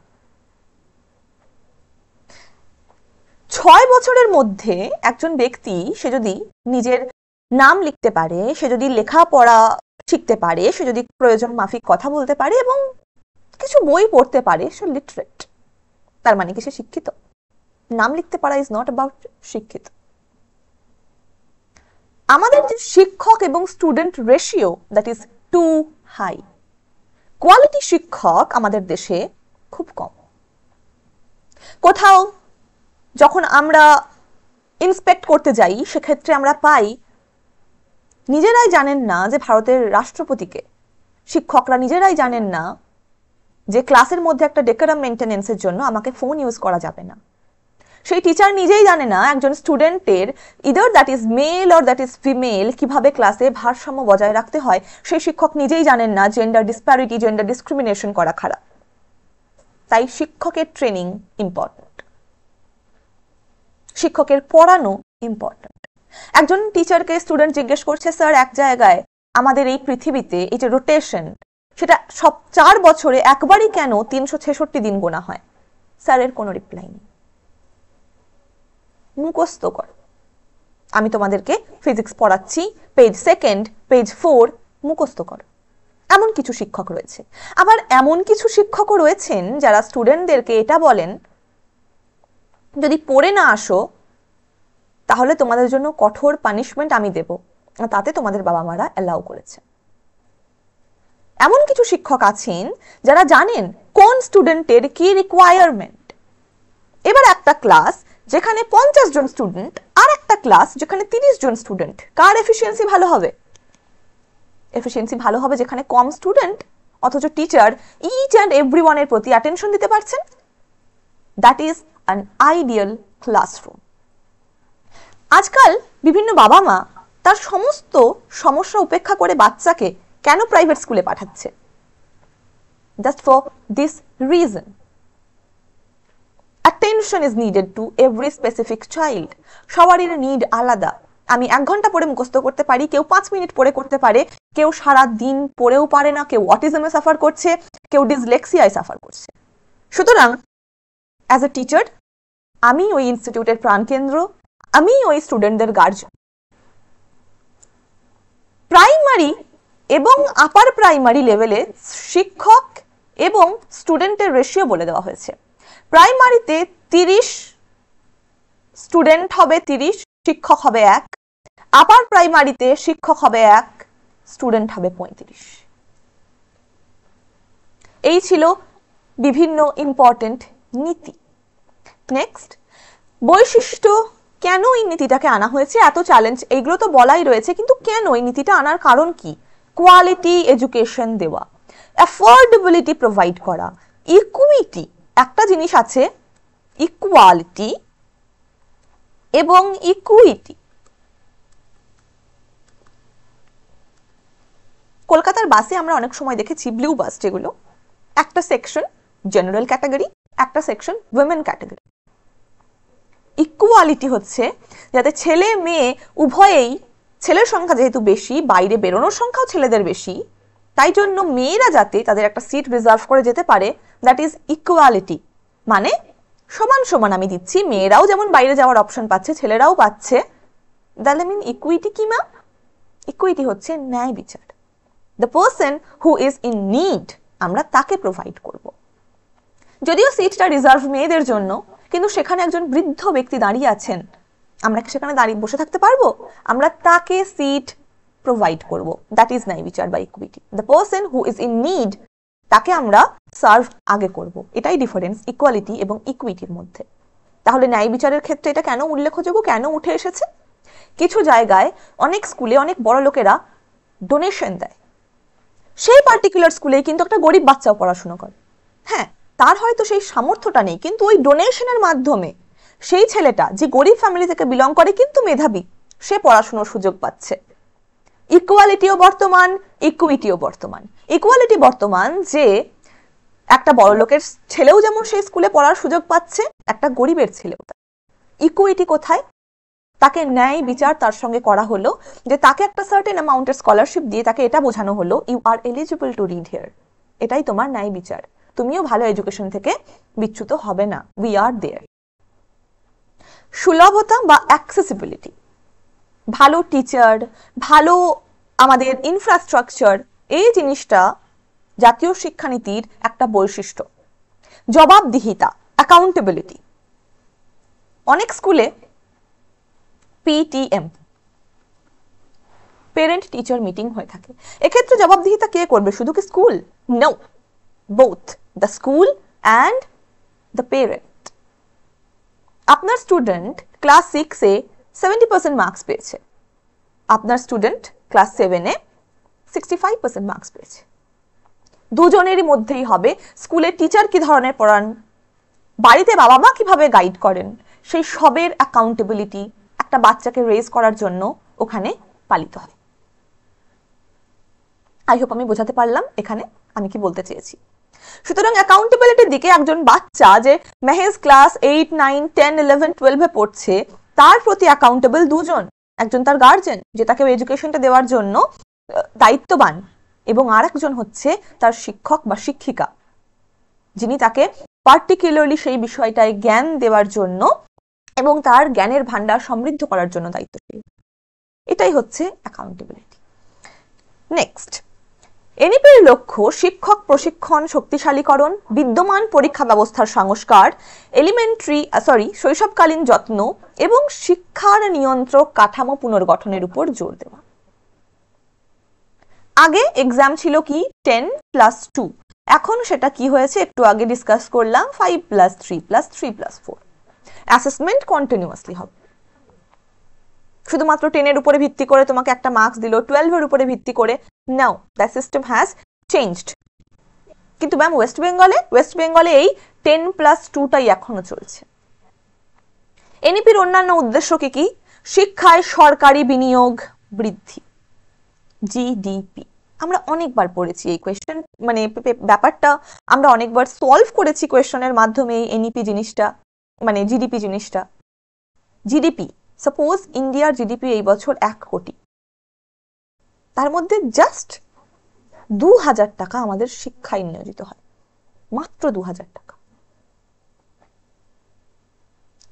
6 বছরের মধ্যে একজন ব্যক্তি, সে যদি নিজের নাম লিখতে পারে, সে যদি লেখাপড়া শিখতে পারে, সে যদি প্রয়োজন মাফিক কথা বলতে পারে এবং কিছু বই পড়তে পারে, সে লিটারেট। তার মানে কি সে শিক্ষিত? নাম লিখতে পারা ইজ নট অ্যাবাউট শিক্ষিত। আমাদের যে শিক্ষক এবং student ratio, that is too high. Quality শিক্ষক আমাদের দেশে খুব কম। কোথাও যখন আমরা ইন্সপেক্ট করতে যাই সেক্ষেত্রে আমরা পাই নিজেরাই জানেন না যে ভারতের রাষ্ট্রপতিকে, শিক্ষকরা নিজেরাই জানেন না যে ক্লাসের মধ্যে একটা ডেকোরাম মেইনটেনেন্সের জন্য আমাকে ফোন ইউজ করা যাবে না। সেই টিচার নিজেই জানে না একজন স্টুডেন্টের either that is male or that is female কিভাবে ক্লাসে ভারসাম্য বজায় রাখতে হয়। সেই শিক্ষক নিজেই জানেন না জেন্ডার ডিসপ্যারিটি, জেন্ডার ডিসক্রিমিনেশন করা খারাপ। তাই শিক্ষকের ট্রেনিং ইম্পর্টেন্ট, শিক্ষকের পড়ানো ইম্পর্টেন্ট। একজন টিচারকে স্টুডেন্ট জিজ্ঞেস করছে, স্যার এক জায়গায় আমাদের এই পৃথিবীতে এই যে রোটেশন, সেটা সব 4 বছরে একবারই কেন 366 দিন গোনা হয়? স্যারের কোনো রিপ্লাই নেই। মুখস্থ কর। আমি তোমাদেরকে ফিজিক্স পড়াচ্ছি, পেজ 2, পেজ 4 মুখস্থ কর। এমন কিছু শিক্ষক রয়েছে। আবার এমন কিছু শিক্ষকও রয়েছেন যারা স্টুডেন্টদেরকে এটা বলেন, যদি পড়ে না আসো তাহলে তোমাদের জন্য কঠোর পানিশমেন্ট আমি দেব, তাতে তোমাদের বাবা মারা অ্যালাউ করেছে। এমন কিছু শিক্ষক আছেন যারা জানেন কোন স্টুডেন্টের কি রিকোয়ারমেন্ট। এবার একটা ক্লাস যেখানে 50 জন স্টুডেন্ট আর একটা ক্লাস যেখানে 30 জন স্টুডেন্ট, কার এফিসিয়েন্সি ভালো হবে? এফিসিয়েন্সি ভালো হবে যেখানে কম স্টুডেন্ট অথচ টিচার ইচ অ্যান্ড এভরিওয়ানের প্রতি অ্যাটেনশন দিতে পারছেন। That is an ideal classroom. আজকাল বিভিন্ন বাবা মা তার সমস্ত সমস্যা উপেক্ষা করে বাচ্চাকে কেন প্রাইভেট স্কুলে পাঠাচ্ছে? Just for this reason, attention is needed to every specific child. সবারই নিড আলাদা। আমি 1 ঘন্টা পড়ে মুখস্থ করতে পারি, কেউ 5 মিনিট পড়ে করতে পারে, কেউ সারা দিন পড়েও পারে না, কেউ অটিজমে সাফার করছে, কেউ ডিসলেক্সিয়ায় সাফার করছে। সুতরাং অ্যাজ এ টিচার আমি ওই ইনস্টিটিউটের প্রাণকেন্দ্র, আমি ওই স্টুডেন্টদের গার্জিয়ান। প্রাইমারি এবং আপার প্রাইমারি লেভেলে শিক্ষক এবং স্টুডেন্টের রেশিও বলে দেওয়া হয়েছে। প্রাইমারিতে 30 স্টুডেন্ট হবে, 30 শিক্ষক হবে 1। আপার প্রাইমারিতে শিক্ষক হবে 1, স্টুডেন্ট হবে 35। এই ছিল বিভিন্ন ইম্পর্টেন্ট নীতি। নেক্সট, বৈশিষ্ট্য। কেন এই নীতিটাকে আনা হয়েছে? এত চ্যালেঞ্জ, এইগুলো তো বলাই রয়েছে, কিন্তু কেন এই নীতিটা আনার কারণ কি? কোয়ালিটি এডুকেশন দেওয়া, অ্যাফোর্ডেবিলিটি প্রোভাইড করা, ইকুইটি। একটা জিনিস আছে ইকুয়ালিটি এবং ইকুইটি। কলকাতার বাসে আমরা অনেক সময় দেখেছি ব্লু বাস, যেগুলো একটা সেকশন জেনারেল ক্যাটাগরি, একটা সেকশন উইমেন ক্যাটাগরি। ইকুয়ালিটি হচ্ছে যাতে ছেলে মেয়ে উভয়েই, ছেলের সংখ্যা যেহেতু বেশি, বাইরে বেরোনোর সংখ্যাও ছেলেদের বেশি, তাই জন্য মেয়েরা যাতে তাদের একটা সিট রিজার্ভ করে যেতে পারে, দ্যাট ইজ ইকুয়ালিটি। মানে সমান সমান আমি দিচ্ছি, মেয়েরাও যেমন বাইরে যাওয়ার অপশন পাচ্ছে, ছেলেরাও পাচ্ছে। দ্যাট মিন ইকুইটি কি মা? ইকুইটি হচ্ছে ন্যায় বিচার। The person who is in need, আমরা তাকে প্রোভাইড করব। যদিও সিটটা রিজার্ভ মেয়েদের জন্য, কিন্তু সেখানে একজন বৃদ্ধ ব্যক্তি দাঁড়িয়ে আছেন, আমরা কি সেখানে দাঁড়িয়ে বসে থাকতে পারবো? আমরা তাকে সিট প্রোভাইড করব। দ্যাট ইজ ন্যায় বিচার বা equity. The person who is in need, তাকে আমরা সার্ভ আগে করব। এটাই ডিফারেন্স ইকুয়ালিটি এবং ইকুইটির মধ্যে। তাহলে ন্যায় বিচারের ক্ষেত্রে এটা কেন উল্লেখযোগ্য, কেন উঠে এসেছে? কিছু জায়গায় অনেক স্কুলে অনেক বড় লোকেরা ডোনেশন দেয়, সেই পার্টিকুলার স্কুলে কিন্তু একটা গরিব বাচ্চাও পড়াশোনা করে। হ্যাঁ, তার হয়তো সেই সামর্থ্যটা নেই, কিন্তু ওই ডোনেশনের মাধ্যমে সেই ছেলেটা যে গরিব ফ্যামিলি থেকে বিলং করে কিন্তু মেধাবী, সে পড়াশোনার সুযোগ পাচ্ছে। ইকুয়ালিটিও বর্তমান, ইকুইটিও বর্তমান। ইকুয়ালিটি বর্তমান যে একটা বড় লোকের ছেলেও যেমন সেই স্কুলে পড়ার সুযোগ পাচ্ছে, একটা গরিবের ছেলেও। ইকুইটি কোথায়? তাকে ন্যায় বিচার তার সঙ্গে করা হলো, যে তাকে একটা সার্টেন অ্যামাউন্টের স্কলারশিপ দিয়ে তাকে এটা বোঝানো হলো you are eligible to read here. এটাই তোমার ন্যায় বিচার, তুমিও ভালো এডুকেশন থেকে বিচ্যুত হবে না, উই আর দেয়ার। সুলভতা বা অ্যাক্সেসিবিলিটি, ভালো টিচার, ভালো আমাদের ইনফ্রাস্ট্রাকচার, এই জিনিসটা জাতীয় শিক্ষানীতির একটা বৈশিষ্ট্য। জবাবদিহিতা, অ্যাকাউন্টেবিলিটি। অনেক স্কুলে পিটিএম, পেরেন্ট টিচার মিটিং হয়ে থাকে। এক্ষেত্রে জবাবদিহিতা কে করবে? শুধু কি school? No, both the school and the parent. আপনার স্টুডেন্ট ক্লাস 6-এ 70% মার্কস পেয়েছে, আপনার স্টুডেন্ট ক্লাস 7-এ 65% মার্কস পেয়েছে। দুজনেরই মধ্যেই হবে স্কুলের টিচার কি ধরনের পড়ান, বাড়িতে বাবা মা কিভাবে গাইড করেন, সেই সবের অ্যাকাউন্টেবিলিটি একটা বাচ্চাকে রেজ করার জন্য ওখানে পালিত হয়। আই হোপ আমি বোঝাতে পারলাম এখানে আমি কি বলতে চেয়েছি। সুতরাং অ্যাকাউন্টেবিলিটির দিকে একজন বাচ্চা যে মেহেজ ক্লাস 8, 9, 10, 11, 12-এ পড়ছে, তার প্রতি অ্যাকাউন্টেবল দুজন, একজন তার গার্জেন যে তাকে এডুকেশনটা দেওয়ার জন্য দায়িত্ববান, এবং আর একজন হচ্ছে তার শিক্ষক বা শিক্ষিকা, যিনি তাকে পার্টিকুলারলি সেই বিষয়টায় জ্ঞান দেওয়ার জন্য এবং তার জ্ঞানের ভান্ডার সমৃদ্ধ করার জন্য দায়িত্বশীল। এটাই হচ্ছে অ্যাকাউন্টেবিলিটি। নেক্সট, এনইপির লক্ষ্য শিক্ষক প্রশিক্ষণ শক্তিশালীকরণ, বিদ্যমান পরীক্ষা ব্যবস্থার সংস্কার, শৈশবকালীন যত্ন এবং শিক্ষার নিয়ন্ত্রক কাঠামো পুনর্গঠনের উপর জোর দেওয়া। আগে এক্সাম ছিল কি 10+2, এখন সেটা কি হয়েছে একটু আগে ডিসকাস করলাম 5+3+3+4। অ্যাসেসমেন্ট কন্টিনিউয়াসলি হবে, শুধুমাত্র 10-এর উপরে ভিত্তি করে তোমাকে একটা মার্কস দিল, 12-এর উপরে ভিত্তি করে, নাও, দ্য সিস্টেম হ্যাজ চেঞ্জড। কিন্তু ম্যাম ওয়েস্ট বেঙ্গলে এই 10+2টাই এখনো চলছে। এনইপির অন্যান্য উদ্দেশ্য কি? শিক্ষায় সরকারি বিনিয়োগ বৃদ্ধি, জিডিপি। আমরা অনেকবার পড়েছি এই কোয়েশ্চেন, মানে ব্যাপারটা আমরা অনেকবার সলভ করেছি কোয়েশ্চেনের মাধ্যমে। এই এনইপি জিনিসটা, মানে জিডিপি জিনিসটা, জিডিপি, সাপোজ ইন্ডিয়ার জিডিপি এই বছর 1 কোটি, তার মধ্যে জাস্ট 2000 টাকা আমাদের শিক্ষায় নিয়োজিত হয়, মাত্র 2000 টাকা।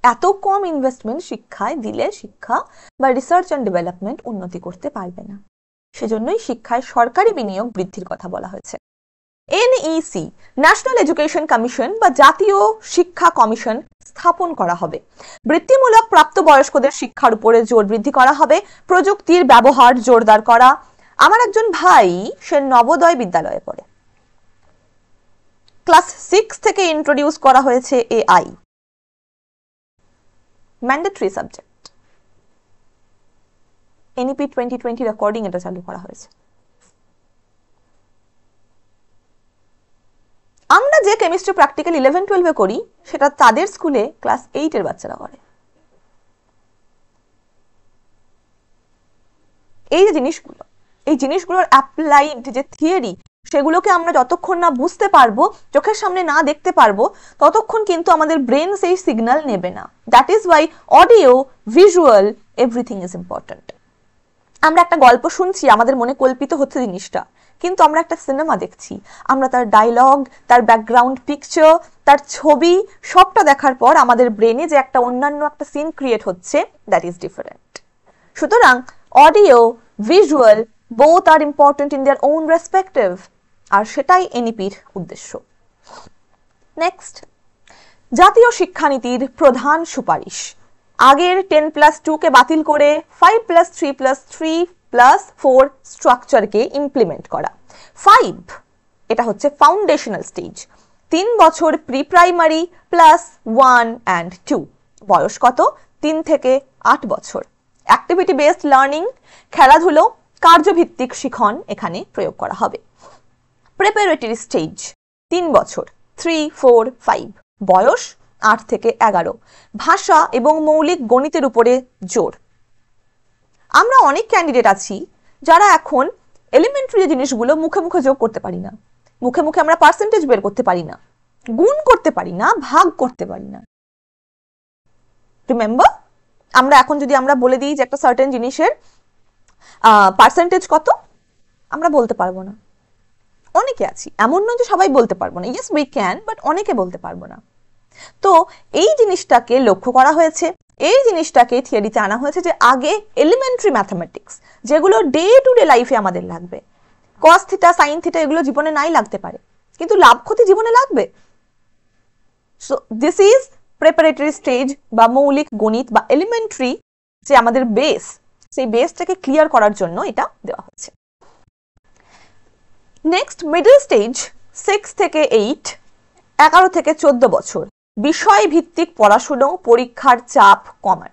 এত কম ইনভেস্টমেন্ট শিক্ষায় দিলে শিক্ষা বা রিসার্চ অ্যান্ড ডেভেলপমেন্ট উন্নতি করতে পারবে না। সেজন্যই শিক্ষায় সরকারি বিনিয়োগ বৃদ্ধির কথা বলা হয়েছে। এনইসি, ন্যাশনাল এডুকেশন কমিশন বা জাতীয় শিক্ষা কমিশন স্থাপন করা হবে। বৃত্তিমূলক প্রাপ্তবয়স্কদের শিক্ষার উপরে জোর বৃদ্ধি করা হবে। প্রযুক্তির ব্যবহার জোরদার করা। আমার একজন ভাই, সে নবোদয় বিদ্যালয়ে পড়ে, ক্লাস 6 থেকে ইন্ট্রোডিউস করা হয়েছে AI, mandatory subject. NEP 2020 recording এটা চালু করা হয়েছে। আমরা যে কেমিস্ট্রি প্র্যাকটিক্যাল 11-12-এ করি, সেটা তাদের স্কুলে ক্লাস 8-এর বাচ্চারা করে। এই জিনিসগুলোর অ্যাপ্লাইড যে থিওরি, সেগুলোকে আমরা যতক্ষণ না বুঝতে পারবো, চোখের সামনে না দেখতে পারবো, ততক্ষণ কিন্তু আমাদের ব্রেন সেই সিগন্যাল নেবে না। That is Y audio, visual, everything is important. আমরা একটা গল্প শুনছি, আমাদের মনে কল্পিত হচ্ছে জিনিসটা, কিন্তু আমরা একটা সিনেমা দেখছি, আমরা তার ডায়লগ, তার ব্যাকগ্রাউন্ড পিকচার, তার ছবি সবটা দেখার পর আমাদের ব্রেনে যে একটা অন্যান্য একটা সিন ক্রিয়েট হচ্ছে, দ্যাট ইজ ডিফারেন্ট। সুতরাং audio, visual both are important in their own respective, আর সেটাই এনইপির উদ্দেশ্য। নেক্সট, জাতীয় শিক্ষানীতির প্রধান সুপারিশ। আগের 10+2 কে বাতিল করে 5+3+3+4 স্ট্রাকচারকে ইমপ্লিমেন্ট করা। 5 এটা হচ্ছে ফাউন্ডেশনাল স্টেজ, 3 বছর প্রি প্রাইমারি +1 and 2, বয়স কত? 3 থেকে 8 বছর। অ্যাক্টিভিটি বেসড লার্নিং, খেলাধুলো, কার্যভিত্তিক শিখন এখানে প্রয়োগ করা হবে। প্রিপারেটরি স্টেজ 3 বছর, 3, 4, 5, বয়স 8 থেকে 11, ভাষা এবং মৌলিক গণিতের উপরে জোর। আমরা অনেক ক্যান্ডিডেট আছি যারা এখন এলিমেন্টারি জিনিসগুলো মুখে মুখে যোগ করতে পারি না, মুখে মুখে আমরা পার্সেন্টেজ বের করতে পারি না, গুণ করতে পারি না, ভাগ করতে পারি না। রিমেম্বার, আমরা এখন যদি আমরা বলে দিই যে একটা সার্টেন জিনিসের পার্সেন্টেজ কত, আমরা বলতে পারবো না। অনেকে আছি, এমন নয় যে সবাই বলতে পারবো না, ইয়েস উই ক্যান, বাট অনেকে বলতে পারবো না। তো এই জিনিসটাকে লক্ষ্য করা হয়েছে, এই জিনিসটাকে থিওরিতে আনা হয়েছে যে আগে এলিমেন্টারি ম্যাথমেটিক্স, যেগুলো ডে টু ডে লাইফে আমাদের লাগবে, কস থিটা, সাইন থিটা, এগুলো জীবনে নাই লাগতে পারে, কিন্তু লাভ ক্ষতি জীবনে লাগবে। So this is preparatory stage বা মৌলিক গণিত বা এলিমেন্টারি যে আমাদের বেস, সেই বেসটাকে ক্লিয়ার করার জন্য এটা দেওয়া হচ্ছে। নেক্সট, মিডল স্টেজ 6 থেকে 8, 11 থেকে 14 বছর, বিষয় ভিত্তিক পড়াশুনো, পরীক্ষার চাপ কমান।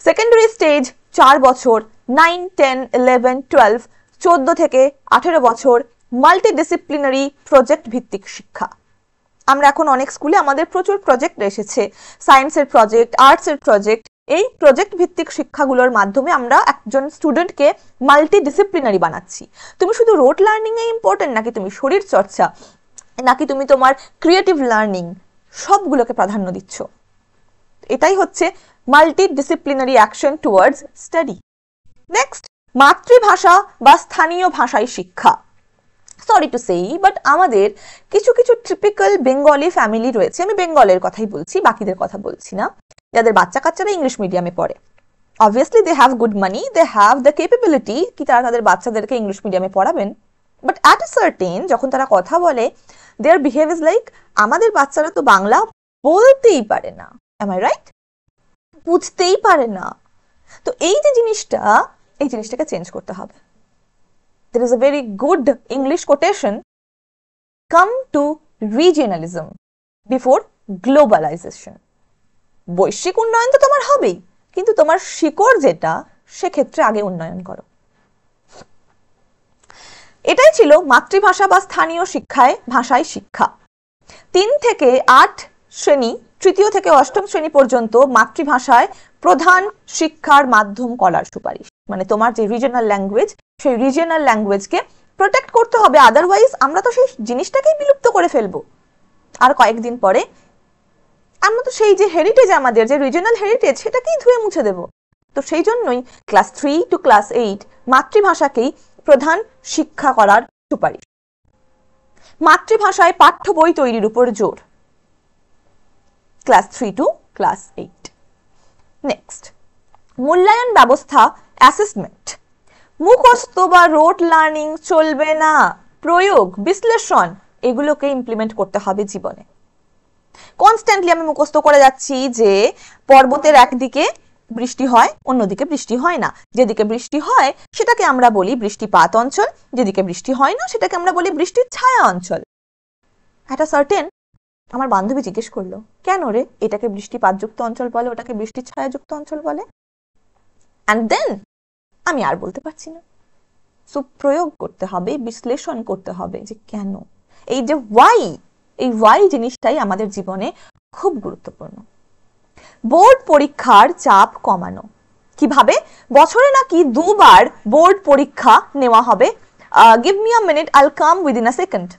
সেকেন্ডারি স্টেজ 4 বছর, 9, 10, 11, 12, 14 থেকে 18 বছর, মাল্টিডিসিপ্লিনারি প্রজেক্ট ভিত্তিক শিক্ষা। আমরা এখন অনেক স্কুলে আমাদের প্রচুর প্রজেক্ট এসেছে, সায়েন্সের প্রজেক্ট, আর্টসের প্রজেক্ট। এই প্রজেক্ট ভিত্তিক শিক্ষাগুলোর মাধ্যমে আমরা একজন স্টুডেন্টকে মাল্টিডিসিপ্লিনারি বানাচ্ছি। তুমি শুধু রোট লার্নিং এ ইম্পর্টেন্ট, নাকি তুমি শরীর চর্চা, নাকি তুমি তোমার ক্রিয়েটিভ লার্নিং, সবগুলোকে প্রাধান্য দিচ্ছ। এটাই হচ্ছে multidisciplinary action towards study. Next, মাতৃভাষা বা স্থানীয় ভাষায় শিক্ষা। সরি টু সেই, বাট আমাদের কিছু কিছু টিপিক্যাল বেঙ্গলি ফ্যামিলি রয়েছে, আমি বেঙ্গলের কথাই বলছি, বাকিদের কথা বলছি না, যাদের বাচ্চা কাচ্চারা ইংলিশ মিডিয়ামে পড়ে। Obviously they have good money, they have the capability কি তারা তাদের বাচ্চাদেরকে ইংলিশ মিডিয়ামে পড়াবেন, বাট অ্যাট আ সার্টেন যখন তারা কথা বলে, দেয়ার বিহেভ ইজ লাইক আমাদের বাচ্চারা তো বাংলা বলতেই পারে না, এম আই রাইট, বুঝতেই পারে না। তো এই যে জিনিসটা, এই জিনিসটাকে চেঞ্জ করতে হবে। There is a very good English quotation, come to regionalism before globalization. বৈশ্বিক উন্নয়ন তো তোমার হবেই, কিন্তু তোমার শিকড় যেটা সেক্ষেত্রে আগে উন্নয়ন করো। এটাই ছিল মাতৃভাষা বা স্থানীয় শিক্ষায় ভাষায় শিক্ষা। 3 থেকে 8 শ্রেণী, তৃতীয় থেকে 8ম শ্রেণী পর্যন্ত মাতৃভাষায় প্রধান শিক্ষার মাধ্যম করার সুপারিশ। মানে তোমার যে রিজিওনাল ল্যাঙ্গুয়েজ, সেই রিজিওনাল ল্যাঙ্গুয়েজকে প্রোটেক্ট করতে হবে, আদারওয়াইজ আমরা তো সেই জিনিসটাকেই বিলুপ্ত করে ফেলবো। আর কয়েকদিন পরে আমরা তো সেই যে হেরিটেজ, আমাদের যে রিজিওনাল হেরিটেজ, সেটাকেই ধুয়ে মুছে দেব। তো সেই জন্যই ক্লাস 3 টু ক্লাস 8 মাতৃভাষাকেই প্রধান শিক্ষা করার সুপারিশ। মাতৃভাষায় পাঠ্য বই তৈরির উপর জোর, ক্লাস 3 টু ক্লাস 8। নেক্সট, মূল্যায়ন ব্যবস্থা, অ্যাসেসমেন্ট। মুখস্থ বা রোট লার্নিং চলবে না, প্রয়োগ, বিশ্লেষণ এগুলোকে ইমপ্লিমেন্ট করতে হবে জীবনে। কনস্ট্যান্টলি আমি মুখস্থ করে যাচ্ছি যে পর্বতের একদিকে বৃষ্টি হয়, অন্যদিকে বৃষ্টি হয় না। যেদিকে বৃষ্টি হয় সেটাকে আমরা বলি বৃষ্টিপাত অঞ্চল, যেদিকে বৃষ্টি হয় না সেটাকে আমরা বলি বৃষ্টির ছায়া অঞ্চল। একটা সার্টেন আমার বান্ধবী জিজ্ঞেস করলো, কেন রে এটাকে বৃষ্টিপাতযুক্ত অঞ্চল বলে, ওটাকে বৃষ্টির ছায়াযুক্ত অঞ্চল বলে? অ্যান্ড দেন আমি আর বলতে পারছি না। সো প্রয়োগ করতে হবে, বিশ্লেষণ করতে হবে যে কেন। এই যে ওয়াই, এই ওয়াই জিনিসটাই আমাদের জীবনে খুব গুরুত্বপূর্ণ। বোর্ড পরীক্ষার চাপ কমানো কিভাবে? বছরে নাকি 2 বার বোর্ড পরীক্ষা নেওয়া হবে। গিভ মি আ মিনিট, আইল কাম উইদিন আ সেকেন্ড।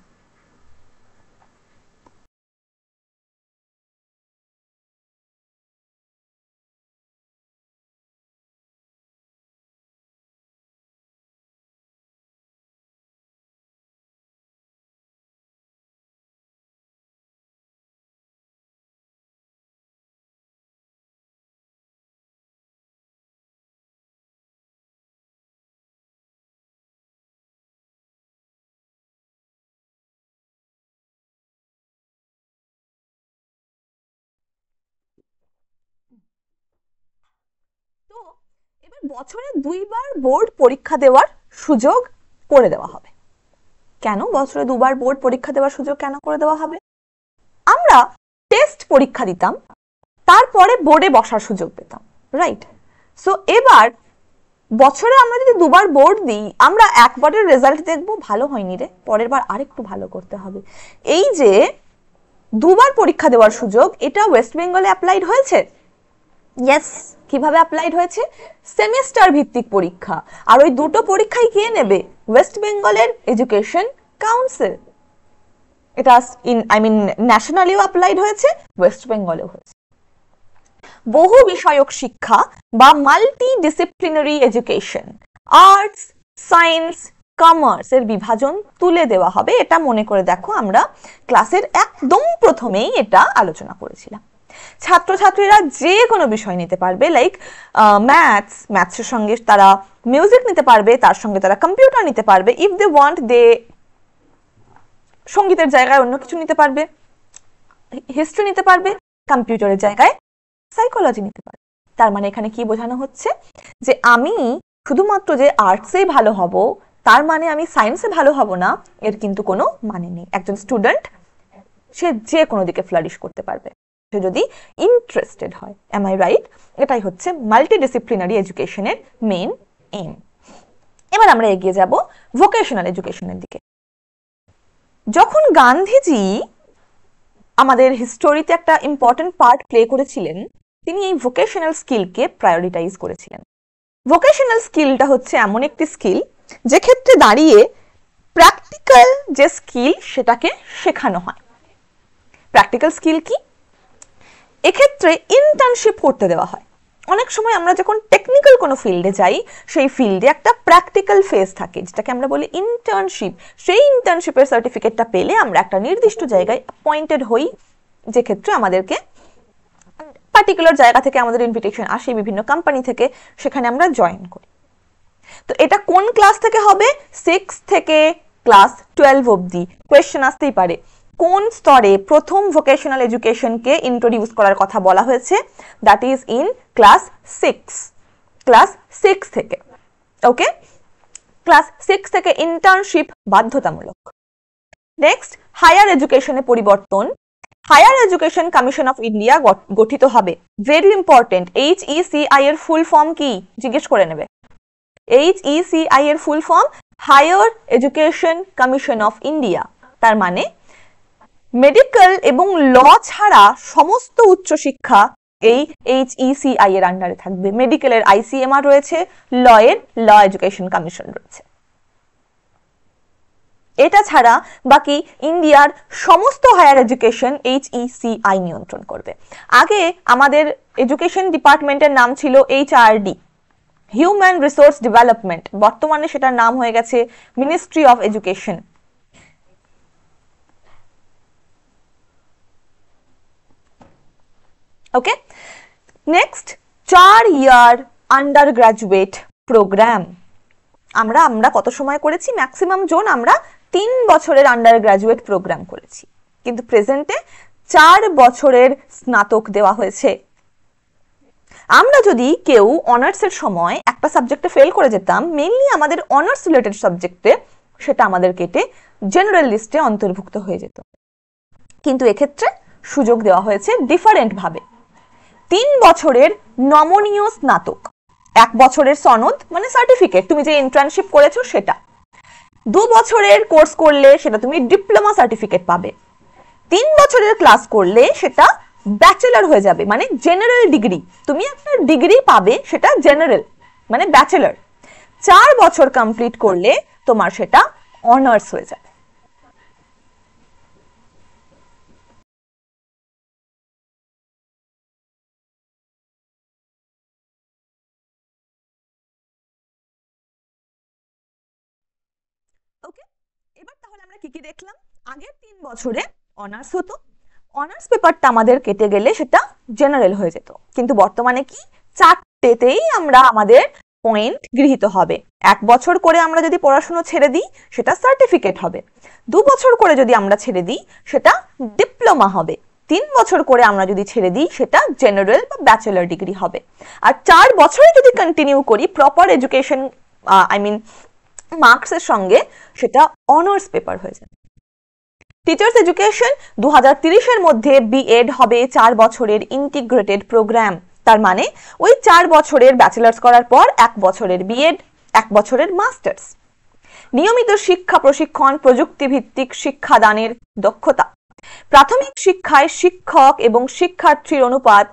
তো এবার বছরে 2 বার বোর্ড পরীক্ষা দেওয়ার সুযোগ করে দেওয়া হবে। কেন বছরে 2 বার বোর্ড পরীক্ষা দেওয়ার সুযোগ কেন করে দেওয়া হবে? আমরা টেস্ট পরীক্ষা দিতাম, তারপরে বোর্ডে বসার সুযোগ পেতাম, রাইট? সো এবার বছরে আমরা যদি 2 বার বোর্ড দিই, আমরা একবারের রেজাল্ট দেখবো ভালো হয়নি রে, পরের বার আরেকটু ভালো করতে হবে। এই যে 2 বার পরীক্ষা দেওয়ার সুযোগ, এটা ওয়েস্ট বেঙ্গলে অ্যাপ্লাইড হয়েছে। ইয়েস, কিভাবে অ্যাপ্লাইড হয়েছে? সেমিস্টার ভিত্তিক পরীক্ষা। আর ওই দুটো পরীক্ষাই কে নেবে? ওয়েস্ট বেঙ্গলের এডুকেশন কাউন্সিল। এটা ন্যাশনালিও অ্যাপ্লাইড হয়েছে, ওয়েস্ট বেঙ্গলেও হয়েছে। বহু বিষয়ক শিক্ষা বা multi disciplinary education, arts, science, commerce এর বিভাজন তুলে দেওয়া হবে। এটা মনে করে দেখো, আমরা ক্লাসের একদম প্রথমেই এটা আলোচনা করেছিলাম। ছাত্রছাত্রীরা যে কোনো বিষয় নিতে পারবে, লাইক ম্যাথসের সঙ্গে তারা মিউজিক নিতে পারবে, তার সঙ্গে তারা কম্পিউটার নিতে পারবে। ইফ দে ওয়ান্ট, দে সঙ্গীতের জায়গায় অন্য কিছু নিতে পারবে, হিস্ট্রি নিতে পারবে, কম্পিউটারের জায়গায় সাইকোলজি নিতে পারবে। তার মানে এখানে কি বোঝানো হচ্ছে যে আমি শুধুমাত্র যে আর্টসেই ভালো হব তার মানে আমি সায়েন্সে ভালো হব না, এর কিন্তু কোনো মানে নেই। একজন স্টুডেন্ট সে যে কোনো দিকে ফ্লারিশ করতে পারবে যদি ইন্টারেস্টেড হয়। Am I right? এটাই হচ্ছে মাল্টিডিসিপ্লিনারি এডুকেশনের মেইন এইম। এবার আমরা এগিয়ে যাব ভোকেশনাল এডুকেশনের দিকে। যখন গান্ধীজি আমাদের হিস্টোরিতে একটা ইম্পর্টেন্ট পার্ট প্লে করেছিলেন, তিনি এই ভোকেশনাল স্কিলকে প্রায়োরিটাইজ করেছিলেন। ভোকেশনাল স্কিলটা হচ্ছে এমন একটি স্কিল যে ক্ষেত্রে দাঁড়িয়ে প্র্যাকটিক্যাল যে স্কিল সেটাকে শেখানো হয়। প্র্যাকটিক্যাল স্কিল কি? এক্ষেত্রে ইন্টার্নশিপ করতে দেওয়া হয়। অনেক সময় আমরা যখন টেকনিক্যাল কোনো ফিল্ডে যাই, সেই ফিল্ডে একটা প্র্যাকটিক্যাল ফেজ থাকে যেটাকে আমরা বলি ইন্টার্নশিপ। সেই ইন্টার্নশিপের সার্টিফিকেটটা পেলে আমরা একটা নির্দিষ্ট জায়গায় অ্যাপয়েন্টেড হই, যে ক্ষেত্রে আমাদেরকে পার্টিকুলার জায়গা থেকে আমাদের ইনভিটেশন আসে, বিভিন্ন কোম্পানি থেকে, সেখানে আমরা জয়েন করি। তো এটা কোন ক্লাস থেকে হবে? 6 থেকে ক্লাস 12 অবধি। কোয়েশ্চেন আসতেই পারে, কোন স্তরে প্রথম ভোকেশনাল এডুকেশনকে ইন্ট্রোডিউস করার কথা বলা হয়েছে? That is in class 6, class 6 থেকে। ওকে, ক্লাস 6 থেকে ইন্টার্নশিপ বাধ্যতামূলক। নেক্সট, হায়ার এডুকেশনে পরিবর্তন। Higher education commission of India গঠিত হবে। ভেরি ইম্পর্টেন্ট, HECI এর ফুল ফর্ম কি জিজ্ঞেস করে নেবে। HECI এর full form higher education commission of India. তার মানে মেডিকেল এবং ল ছাড়া সমস্ত উচ্চশিক্ষা এই HECI এর আন্ডারে থাকবে। মেডিকেলের ICMR রয়েছে, ল এর ল এডুকেশন কমিশন রয়েছে। এটা ছাড়া বাকি ইন্ডিয়ার সমস্ত হায়ার এডুকেশন HECI নিয়ন্ত্রণ করবে। আগে আমাদের এডুকেশন ডিপার্টমেন্টের নাম ছিল HRD, হিউম্যান রিসোর্স ডেভেলপমেন্ট। বর্তমানে সেটার নাম হয়ে গেছে ministry of education. Okay, next, 4 year under graduate programme. আমরা কত সময় করেছি? ম্যাক্সিমাম জোন আমরা 3 বছরের আন্ডার গ্রাজুয়েট প্রোগ্রাম করেছি, কিন্তু প্রেজেন্টে 4 বছরের স্নাতক দেওয়া হয়েছে। আমরা যদি কেউ অনার্সের সময় একটা সাবজেক্টে ফেল করে যেতাম, মেইনলি আমাদের অনার্স রিলেটেড সাবজেক্টে, সেটা আমাদের কেটে জেনারেল লিস্টে অন্তর্ভুক্ত হয়ে যেত। কিন্তু এক্ষেত্রে সুযোগ দেওয়া হয়েছে ডিফারেন্ট ভাবে। 3 বছরের নমনীয় স্নাতক, 1 বছরের সনদ মানে সার্টিফিকেট, তুমি যে ইন্টার্নশিপ করেছো সেটা। 2 বছরের কোর্স করলে সেটা তুমি ডিপ্লোমা সার্টিফিকেট পাবে। 3 বছরের ক্লাস করলে সেটা ব্যাচেলর হয়ে যাবে, মানে জেনারেল ডিগ্রি। তুমি একটা ডিগ্রি পাবে, সেটা জেনারেল মানে ব্যাচেলর। 4 বছর কমপ্লিট করলে তোমার সেটা অনার্স হয়ে যাবে। ওকে, এবার তাহলে আমরা কি কি দেখলাম? আগের 3 বছরে অনার্স হতো, অনার্স পেপারটা আমাদের কেটে গেলে সেটা জেনারেল হয়ে যেত। কিন্তু বর্তমানে কি 4টেতেই আমরা আমাদের পয়েন্ট গৃহীত হবে। 1 বছর করে আমরা যদি পড়াশোনা ছেড়ে দিই সেটা সার্টিফিকেট হবে, 2 বছর করে যদি আমরা ছেড়ে দিই সেটা ডিপ্লোমা হবে, 3 বছর করে আমরা যদি ছেড়ে দিই সেটা জেনারেল বা ব্যাচেলর ডিগ্রি হবে। আর 4 বছরে যদি কন্টিনিউ করি প্রপার এডুকেশন মার্কসের সঙ্গে, সেটা অনার্স পেপার হয়ে যাবে। টিচার্স এডুকেশন 2030-এর মধ্যে বিএড হবে 4 বছরের ইন্টিগ্রেটেড প্রোগ্রাম। তার মানে ওই 4 বছরের ব্যাচেলার্স করার পর 1 বছরের বিএড, 1 বছরের মাস্টার্স। নিয়মিত শিক্ষা প্রশিক্ষণ, প্রযুক্তি ভিত্তিক শিক্ষাদানের দক্ষতা। প্রাথমিক শিক্ষায় শিক্ষক এবং শিক্ষার্থীর অনুপাত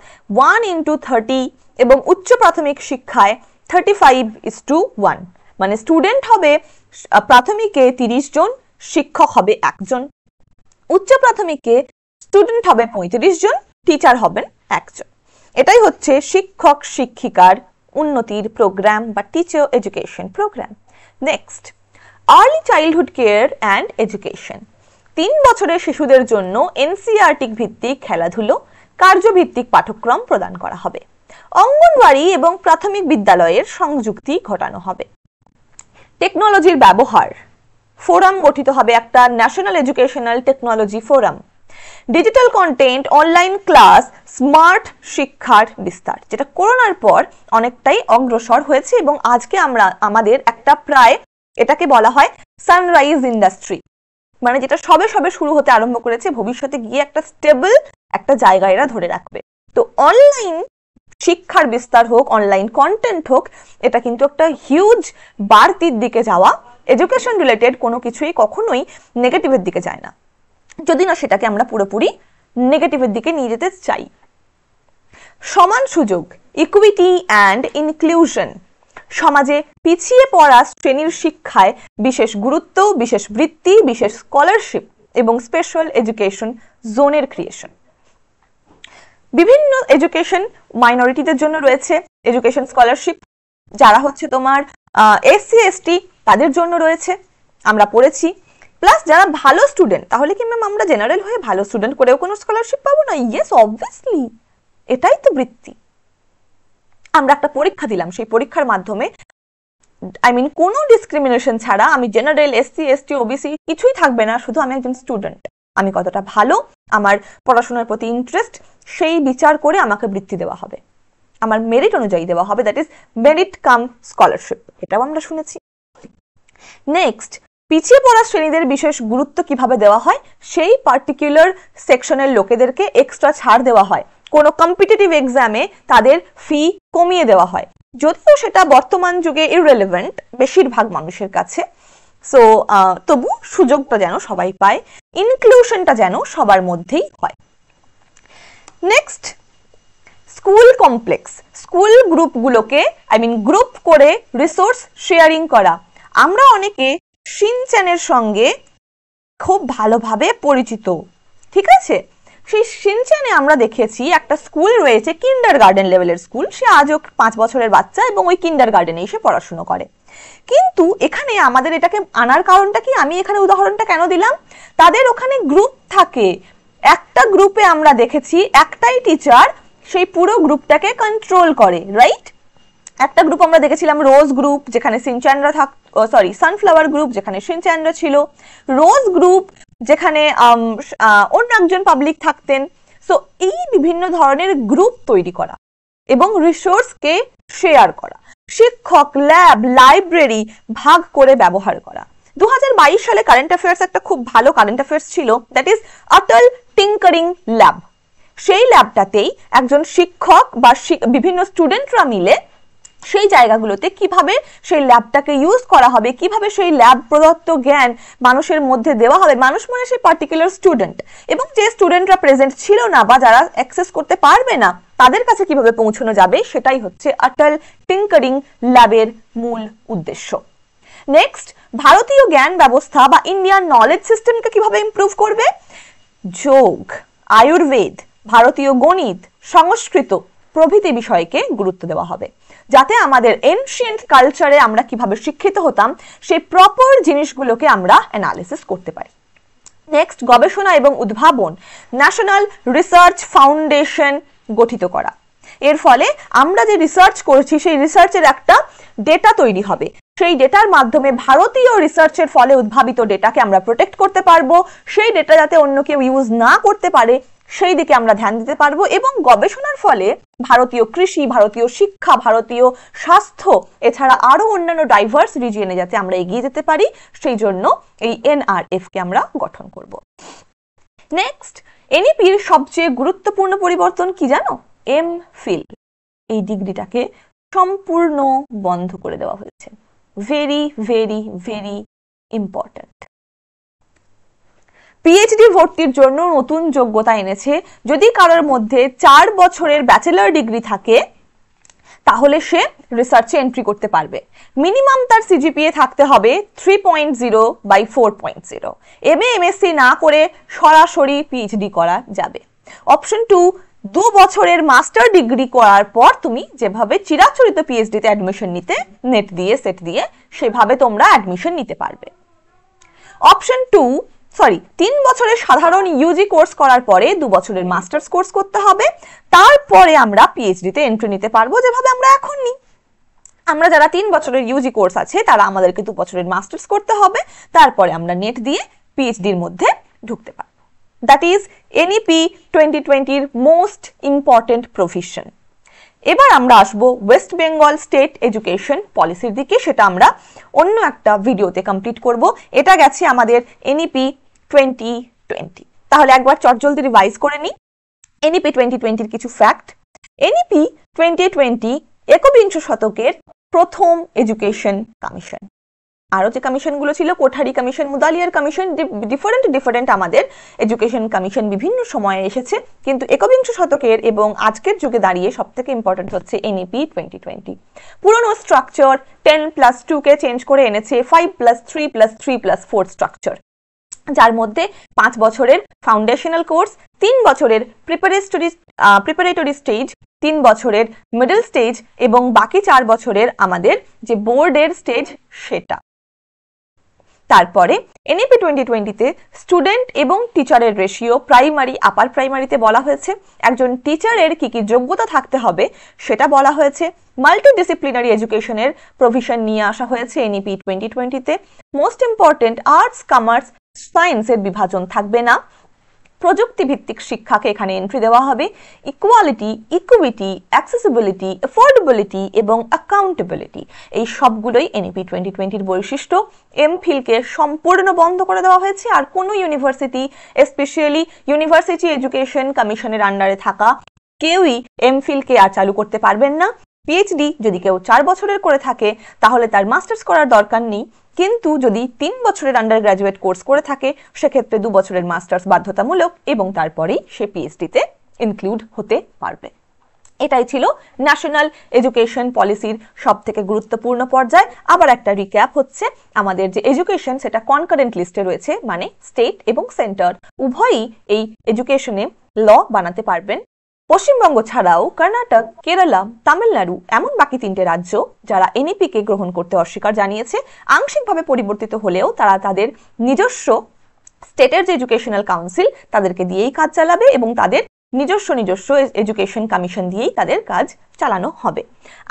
1:30 এবং উচ্চ প্রাথমিক শিক্ষায় 35:1, মানে স্টুডেন্ট হবে প্রাথমিকে 30 জন, শিক্ষক হবে 1 জন। উচ্চ প্রাথমিকে স্টুডেন্ট হবে 35 জন, টিচার হবেন 1 জন। এটাই হচ্ছে শিক্ষক শিক্ষিকার উন্নতির প্রোগ্রাম বা teacher education programme. Next, early childhood care and education. 3 বছরের শিশুদের জন্য এনসিইআরটি ভিত্তিক খেলাধুলো, কার্যভিত্তিক পাঠ্যক্রম প্রদান করা হবে। অঙ্গনওয়াড়ি এবং প্রাথমিক বিদ্যালয়ের সংযুক্তি ঘটানো হবে। টেকনোলজির ব্যবহার, ফোরাম গঠিত হবে, একটা national educational technology forum. Digital content, online class, smart শিক্ষার বিস্তার, যেটা করোনার পর অনেকটাই অগ্রসর হয়েছে এবং আজকে আমাদের একটা প্রায়, এটাকে বলা হয় সানরাইজ ইন্ডাস্ট্রি, মানে যেটা সবে সবে শুরু হতে আরম্ভ করেছে, ভবিষ্যতে গিয়ে একটা স্টেবল একটা জায়গা এরা ধরে রাখবে। তো অনলাইন শিক্ষার বিস্তার হোক, অনলাইন কন্টেন্ট হোক, এটা কিন্তু একটা হিউজ বাড়তির দিকে যাওয়া। এডুকেশন রিলেটেড কোনো কিছুই কখনোই নেগেটিভের দিকে যায় না, যদি না সেটাকে আমরা পুরোপুরি নেগেটিভের দিকে নিয়ে যেতে চাই। সমান সুযোগ, ইকুইটি অ্যান্ড ইনক্লুশন। সমাজে পিছিয়ে পড়া শ্রেণীর শিক্ষায় বিশেষ গুরুত্ব, বিশেষ বৃত্তি, বিশেষ স্কলারশিপ এবং স্পেশাল এডুকেশন জোনের ক্রিয়েশন। বিভিন্ন এডুকেশন মাইনরিটিদের জন্য রয়েছে এডুকেশন স্কলারশিপ, যারা হচ্ছে তোমার SC ST তাদের জন্য রয়েছে, আমরা পড়েছি। প্লাস যারা ভালো স্টুডেন্ট, তাহলে কি ম্যাম আমরা জেনারেল হয়ে ভালো স্টুডেন্ট করেও কোনো স্কলারশিপ পাবো না? ইয়েস, অবভিয়াসলি, এটাই তো বৃত্তি। আমরা একটা পরীক্ষা দিলাম, সেই পরীক্ষার মাধ্যমে কোনো ডিসক্রিমিনেশন ছাড়া আমি জেনারেল, এসসি, এসটি, ওবিসি কিছুই থাকবে না, শুধু আমি একজন স্টুডেন্ট, আমি কতটা ভালো, আমার পড়াশোনার প্রতি ইন্টারেস্ট, সেই বিচার করে আমাকে বৃত্তি দেওয়া হবে, আমার মেরিট অনুযায়ী দেওয়া হবে, that is merit cum scholarship, এটাও আমরা শুনেছি। নেক্সট, পিছিয়ে পড়া শ্রেণীদের বিশেষ গুরুত্ব কিভাবে দেওয়া হয়, সেই পার্টিকুলার সেকশনের লোকেদেরকে এক্সট্রা ছাড় দেওয়া হয়, কোনো কম্পিটিটিভ এক্সামে তাদের ফি কমিয়ে দেওয়া হয়, যদিও সেটা বর্তমান যুগে ইররেলেভেন্ট বেশিরভাগ মানুষের কাছে। সো তবু সুযোগটা যেন সবাই পায়, ইনক্লুশনটা যেন সবার মধ্যেই হয়। নেক্সট, স্কুল কমপ্লেক্স, স্কুল গ্রুপগুলোকে গ্রুপ করে রিসোর্স শেয়ারিং করা। আমরা অনেকে শিনচ্যানের সঙ্গে খুব ভালোভাবে পরিচিত, ঠিক আছে? সেই শিনচ্যানে আমরা দেখেছি একটা স্কুল রয়েছে, কিন্ডার গার্ডেন লেভেলের স্কুল, সে আজও 5 বছরের বাচ্চা এবং ওই কিন্ডার গার্ডেনে এসে পড়াশুনো করে। কিন্তু এখানে আমাদের এটাকে আনার কারণটা কি, আমি এখানে উদাহরণটা কেন দিলাম, তাদের ওখানে গ্রুপ থাকে, একটা গ্রুপে আমরা দেখেছি একটাই টিচার সেই পুরো গ্রুপটাকে কন্ট্রোল করে, রাইট? একটা গ্রুপ আমরা দেখেছিলাম রোজ গ্রুপ, যেখানে শিনচ্যানরা সানফ্লাওয়ার গ্রুপ যেখানে শিনচ্যানরা ছিল, রোজ গ্রুপ যেখানে অন্য একজন পাবলিক থাকতেন। সো এই বিভিন্ন ধরনের গ্রুপ তৈরি করা এবং রিসোর্সকে শেয়ার করা, শিক্ষক, ল্যাব, লাইব্রেরি ভাগ করে ব্যবহার করা। 2022 সালে কারেন্ট অ্যাফেয়ার্স একটা খুব ভালো কারেন্ট অ্যাফেয়ার্স ছিল, that is Atal tinkering lab. সেই ল্যাবটাতেই একজন শিক্ষক বা বিভিন্ন স্টুডেন্টরা মিলে সেই জায়গাগুলোতে কিভাবে সেই ল্যাবটাকে ইউজ করা হবে, কিভাবে সেই ল্যাব প্রদত্ত জ্ঞান মানুষের মধ্যে দেওয়া হবে, মানুষ মানে সেই পার্টিকুলার স্টুডেন্ট, এবং যে স্টুডেন্টরা প্রেজেন্ট ছিল না বা যারা অ্যাক্সেস করতে পারবে না তাদের কাছে কিভাবে পৌঁছানো যাবে, সেটাই হচ্ছে অটল টিঙ্কারিং ল্যাবের মূল উদ্দেশ্য। নেক্সট, ভারতীয় জ্ঞান ব্যবস্থা বা ইন্ডিয়ান নলেজ সিস্টেমকে কিভাবে ইমপ্রুভ করবে, যোগ, আয়ুর্বেদ, ভারতীয় গণিত, সংস্কৃত প্রভৃতি বিষয়কে গুরুত্ব দেওয়া হবে, যাতে আমাদের এনশিয়েন্ট কালচারে আমরা কিভাবে শিক্ষিত হতাম সেই প্রপার জিনিসগুলোকে আমরা অ্যানালিসিস করতে পারি। নেক্সট, গবেষণা এবং উদ্ভাবন, ন্যাশনাল রিসার্চ ফাউন্ডেশন গঠিত করা। এর ফলে আমরা যে রিসার্চ করছি সেই রিসার্চের একটা ডেটা তৈরি হবে, সেই ডেটার মাধ্যমে ভারতীয় রিসার্চের ফলে উদ্ভাবিত ডেটাকে আমরা প্রোটেক্ট করতে পারবো, সেই ডেটা যাতে অন্য কেউ ইউজ না করতে পারে সেই দিকে আমরা ধ্যান দিতে পারবো, এবং গবেষণার ফলে ভারতীয় কৃষি, ভারতীয় শিক্ষা, ভারতীয় স্বাস্থ্য এছাড়া আরো অন্যান্য ডাইভার্স রিজিয়নে যাতে আমরা এগিয়ে যেতে পারি সেই জন্য এই এনআরএফ কে আমরা গঠন করব। নেক্সট, এনইপির সবচেয়ে গুরুত্বপূর্ণ পরিবর্তন কি জানো, এমফিল, এই ডিগ্রিটাকে সম্পূর্ণ বন্ধ করে দেওয়া হয়েছে। Very very very important. PhD ভর্তির জন্য নতুন যোগ্যতা এনেছে, যদি কারোর মধ্যে 4 বছরের ব্যাচেলর ডিগ্রি থাকে তাহলে সে রিসার্চে এন্ট্রি করতে পারবে। মিনিমাম তার সিজিপিএ থাকতে হবে 3.0/4.0। এমএ এমএসসি না করে সরাসরি পিএইচডি করা যাবে। অপশন 2, 2 বছরের মাস্টার ডিগ্রি করার পর তুমি যেভাবে চিরাচরিত পিএইচডিতে অ্যাডমিশন নিতে, নেট দিয়ে সেট দিয়ে, সেভাবে তোমরা অ্যাডমিশন নিতে পারবে। অপশন 3 বছরের সাধারণ ইউজি কোর্স করার পরে 2 বছরের মাস্টার্স কোর্স করতে হবে, তারপরে আমরা পিএইচডিতে এন্ট্রি নিতে পারবো, যেভাবে আমরা এখন নিই। আমরা যারা 3 বছরের ইউজি কোর্স আছে তারা আমাদেরকে 2 বছরের মাস্টার্স করতে হবে, তারপরে আমরা নেট দিয়ে পিএইচডির মধ্যে ঢুকতে পারবো। দ্যাট ইজ এনইপি 2020-র মোস্ট ইম্পর্টেন্ট প্রভিশন। এবার আমরা আসবো ওয়েস্ট বেঙ্গল স্টেট এডুকেশন পলিসির দিকে, সেটা আমরা অন্য একটা ভিডিওতে কমপ্লিট করব। এটা গেছে আমাদের এনইপি 2020। তাহলে একবার চটজলদি রিভাইজ করে নিই এনইপি 2020-র কিছু ফ্যাক্ট। এনইপি 2020 একবিংশ শতকের প্রথম এডুকেশন কমিশন। আরো যে কমিশনগুলো ছিল, Kothari commission, Mudaliar commission, different আমাদের এডুকেশন কমিশন বিভিন্ন সময়ে এসেছে, কিন্তু একবিংশ শতকের এবং আজকের যুগে দাঁড়িয়ে সবথেকে ইম্পর্টেন্ট হচ্ছে এনইপি 2020। পুরনো স্ট্রাকচার 10+2 কে চেঞ্জ করে এনেছে 5+3+3+4 স্ট্রাকচার, যার মধ্যে 5 বছরের ফাউন্ডেশনাল কোর্স, 3 বছরের প্রিপারেটরি স্টেজ, 3 বছরের মিডল স্টেজ এবং বাকি 4 বছরের আমাদের যে বোর্ডের স্টেজ সেটা। তারপরে এনইপি 2020-তে স্টুডেন্ট এবং টিচারের রেশিও প্রাইমারি আপার প্রাইমারিতে বলা হয়েছে, একজন টিচারের কি কি যোগ্যতা থাকতে হবে সেটা বলা হয়েছে, মাল্টিডিসিপ্লিনারি এডুকেশনের প্রভিশন নিয়ে আসা হয়েছে এনইপি 2020-তে। মোস্ট ইম্পর্টেন্ট আর্টস কমার্স সায়েন্সের বিভাজন থাকবে না, প্রযুক্তি ভিত্তিক শিক্ষাকে এখানে এন্ট্রি দেওয়া হবে, ইকুয়ালিটি, ইকুইটি, অ্যাক্সেসিবিলিটি, অ্যাফোর্ডেবিলিটি এবং অ্যাকাউন্টেবিলিটি এই সবগুলোই এনইপি 2020-র বৈশিষ্ট্য। এমফিলকে সম্পূর্ণ বন্ধ করে দেওয়া হয়েছে, আর কোনো ইউনিভার্সিটি স্পেশালি ইউনিভার্সিটি এডুকেশন কমিশনের আন্ডারে থাকা কেউই এমফিলকে আর চালু করতে পারবেন না। পিএইচডি যদি কেউ 4 বছরের করে থাকে তাহলে তার মাস্টার্স করার দরকার নেই, কিন্তু যদি 3 বছরের আন্ডার গ্রাজুয়েট কোর্স করে থাকে সেক্ষেত্রে 2 বছরের মাস্টার্স বাধ্যতামূলক এবং তারপরেই সে পিএইচডিতে ইনক্লুড হতে পারবে। এটাই ছিল ন্যাশনাল এডুকেশন পলিসির সবথেকে গুরুত্বপূর্ণ পর্যায়। আবার একটা রিক্যাপ হচ্ছে, আমাদের যে এডুকেশন সেটা কনকারেন্ট লিস্টে রয়েছে, মানে স্টেট এবং সেন্টার উভয়ই এই এডুকেশনে ল বানাতে পারবেন। পশ্চিমবঙ্গ ছাড়াও কর্ণাটক, কেরালা, তামিলনাড়ু এমন বাকি 3টে রাজ্য যারা এনইপিকে গ্রহণ করতে অস্বীকার জানিয়েছে, আংশিকভাবে পরিবর্তিত হলেও তারা তাদের নিজস্ব স্টেটের যে এডুকেশনাল কাউন্সিল তাদেরকে দিয়েই কাজ চালাবে এবং তাদের নিজস্ব এডুকেশন কমিশন দিয়েই তাদের কাজ চালানো হবে।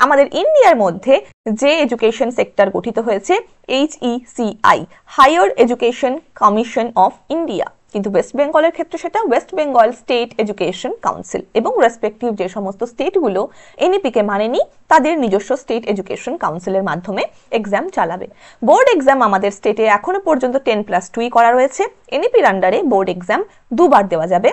আমাদের ইন্ডিয়ার মধ্যে যে এডুকেশন সেক্টর গঠিত হয়েছে HECI, higher education commission of India, কিন্তু ওয়েস্ট বেঙ্গলের ক্ষেত্রে সেটা West Bengal state education council, এবং রেসপেক্টিভ যে সমস্ত স্টেটগুলো এনইপিকে মানেনি তাদের নিজস্ব স্টেট এডুকেশন কাউন্সিলের মাধ্যমে এক্সাম চালাবে। বোর্ড এক্সাম আমাদের স্টেটে এখনো পর্যন্ত 10+2 করা রয়েছে, এনইপির আন্ডারে বোর্ড এক্সাম 2 বার দেওয়া যাবে,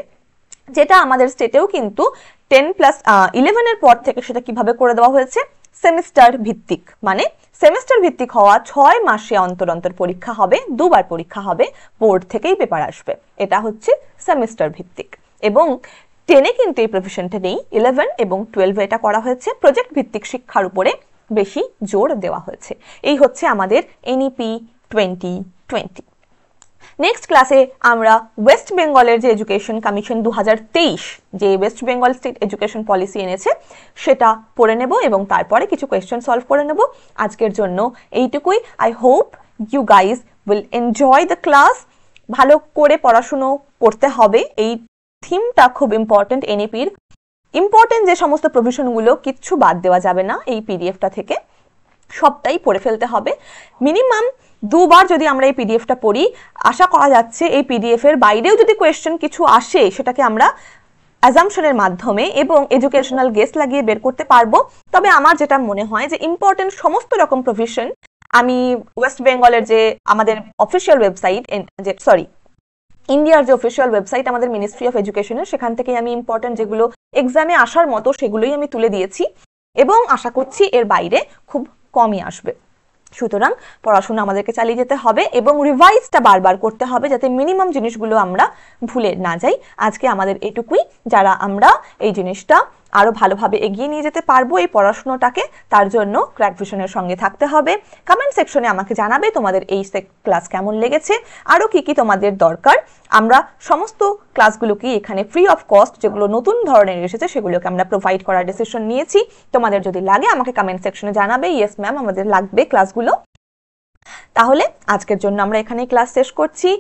যেটা আমাদের স্টেটেও কিন্তু 10+11 এর পর থেকে সেটা কিভাবে করে দেওয়া হয়েছে, সেমিস্টার ভিত্তিক, মানে সেমিস্টার ভিত্তিক হওয়া 6 মাসে অন্তর অন্তর পরীক্ষা হবে, 2 বার পরীক্ষা হবে, বোর্ড থেকেই পেপার আসবে, এটা হচ্ছে সেমিস্টার ভিত্তিক। এবং 10-এ কিন্তু এই প্রভিশনটা নেই, 11 এবং 12-এ এটা করা হয়েছে, প্রজেক্ট ভিত্তিক শিক্ষার উপরে বেশি জোর দেওয়া হয়েছে। এই হচ্ছে আমাদের এনইপি 2020। নেক্সট ক্লাসে আমরা ওয়েস্ট বেঙ্গলের যে এডুকেশন কমিশন 2023 যে West Bengal state education policy এনেছে সেটা পড়ে নেব এবং তারপরে কিছু কোয়েশ্চেন সলভ করে নেব। আজকের জন্য এইটুকুই। I hope you guys will enjoy the class. ভালো করে পড়াশুনো করতে হবে, এই থিমটা খুব ইম্পর্টেন্ট। এনইপির ইম্পর্টেন্ট যে সমস্ত প্রভিশনগুলো কিচ্ছু বাদ দেওয়া যাবে না, এই পিডিএফটা থেকে সবটাই পড়ে ফেলতে হবে। মিনিমাম 2 বার যদি আমরা এই পিডিএফটা পড়ি, আশা করা যাচ্ছে এই পিডিএফ এর বাইরেও যদি কোয়েশ্চেন কিছু আসে সেটাকে আমরা অ্যাজাম্পশনের মাধ্যমে এবং এডুকেশনাল গেস লাগিয়ে বের করতে পারবো। তবে আমার যেটা মনে হয় যে ইম্পর্টেন্ট সমস্ত রকম প্রভিশন আমি ওয়েস্ট বেঙ্গলের যে আমাদের অফিসিয়াল ওয়েবসাইট, ইন্ডিয়ার যে অফিসিয়াল ওয়েবসাইট আমাদের মিনিস্ট্রি অফ এডুকেশনের, সেখান থেকে আমি ইম্পর্টেন্ট যেগুলো এক্সামে আসার মতো সেগুলোই আমি তুলে দিয়েছি এবং আশা করছি এর বাইরে খুব কমই আসবে। সুতরাং পড়াশোনা আমাদেরকে চালিয়ে যেতে হবে এবং রিভাইজটা বারবার করতে হবে যাতে মিনিমাম জিনিসগুলো আমরা ভুলে না যাই। আজকে আমাদের এটুকুই। যারা আমরা এই জিনিসটা আরো ভালোভাবে এগিয়ে নিয়ে যেতে পারবো এই পড়াশোনাটাকে, তার জন্য ক্র্যাক ভিশনের সঙ্গে থাকতে হবে। কমেন্ট সেকশনে আমাকে জানাবে তোমাদের এই ক্লাস কেমন লেগেছে, আরো কি কি তোমাদের দরকার। আমরা সমস্ত ক্লাসগুলোকে এখানে ফ্রি অফ কস্ট, যেগুলো নতুন ধরনের এসেছে সেগুলোকে আমরা প্রোভাইড করার ডিসিশন নিয়েছি। তোমাদের যদি লাগে আমাকে কমেন্ট সেকশনে জানাবে, ইয়েস ম্যাম আমাদের লাগবে ক্লাসগুলো। তাহলে আজকের জন্য আমরা এখানে ক্লাস শেষ করছি।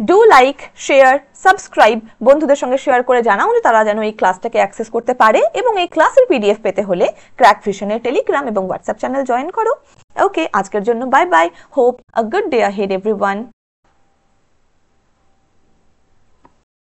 ডু লাইক, শেয়ার, সাবস্ক্রাইব, বন্ধুদের সঙ্গে শেয়ার করে জানাও যে তারা যেন এই ক্লাসটাকে অ্যাক্সেস করতে পারে, এবং এই ক্লাসের পিডিএফ পেতে হলে ক্র্যাক ভিশনের টেলিগ্রাম এবং হোয়াটসঅ্যাপ চ্যানেল জয়েন করো। ওকে, আজকের জন্য bye bye. Hope a good day ahead everyone.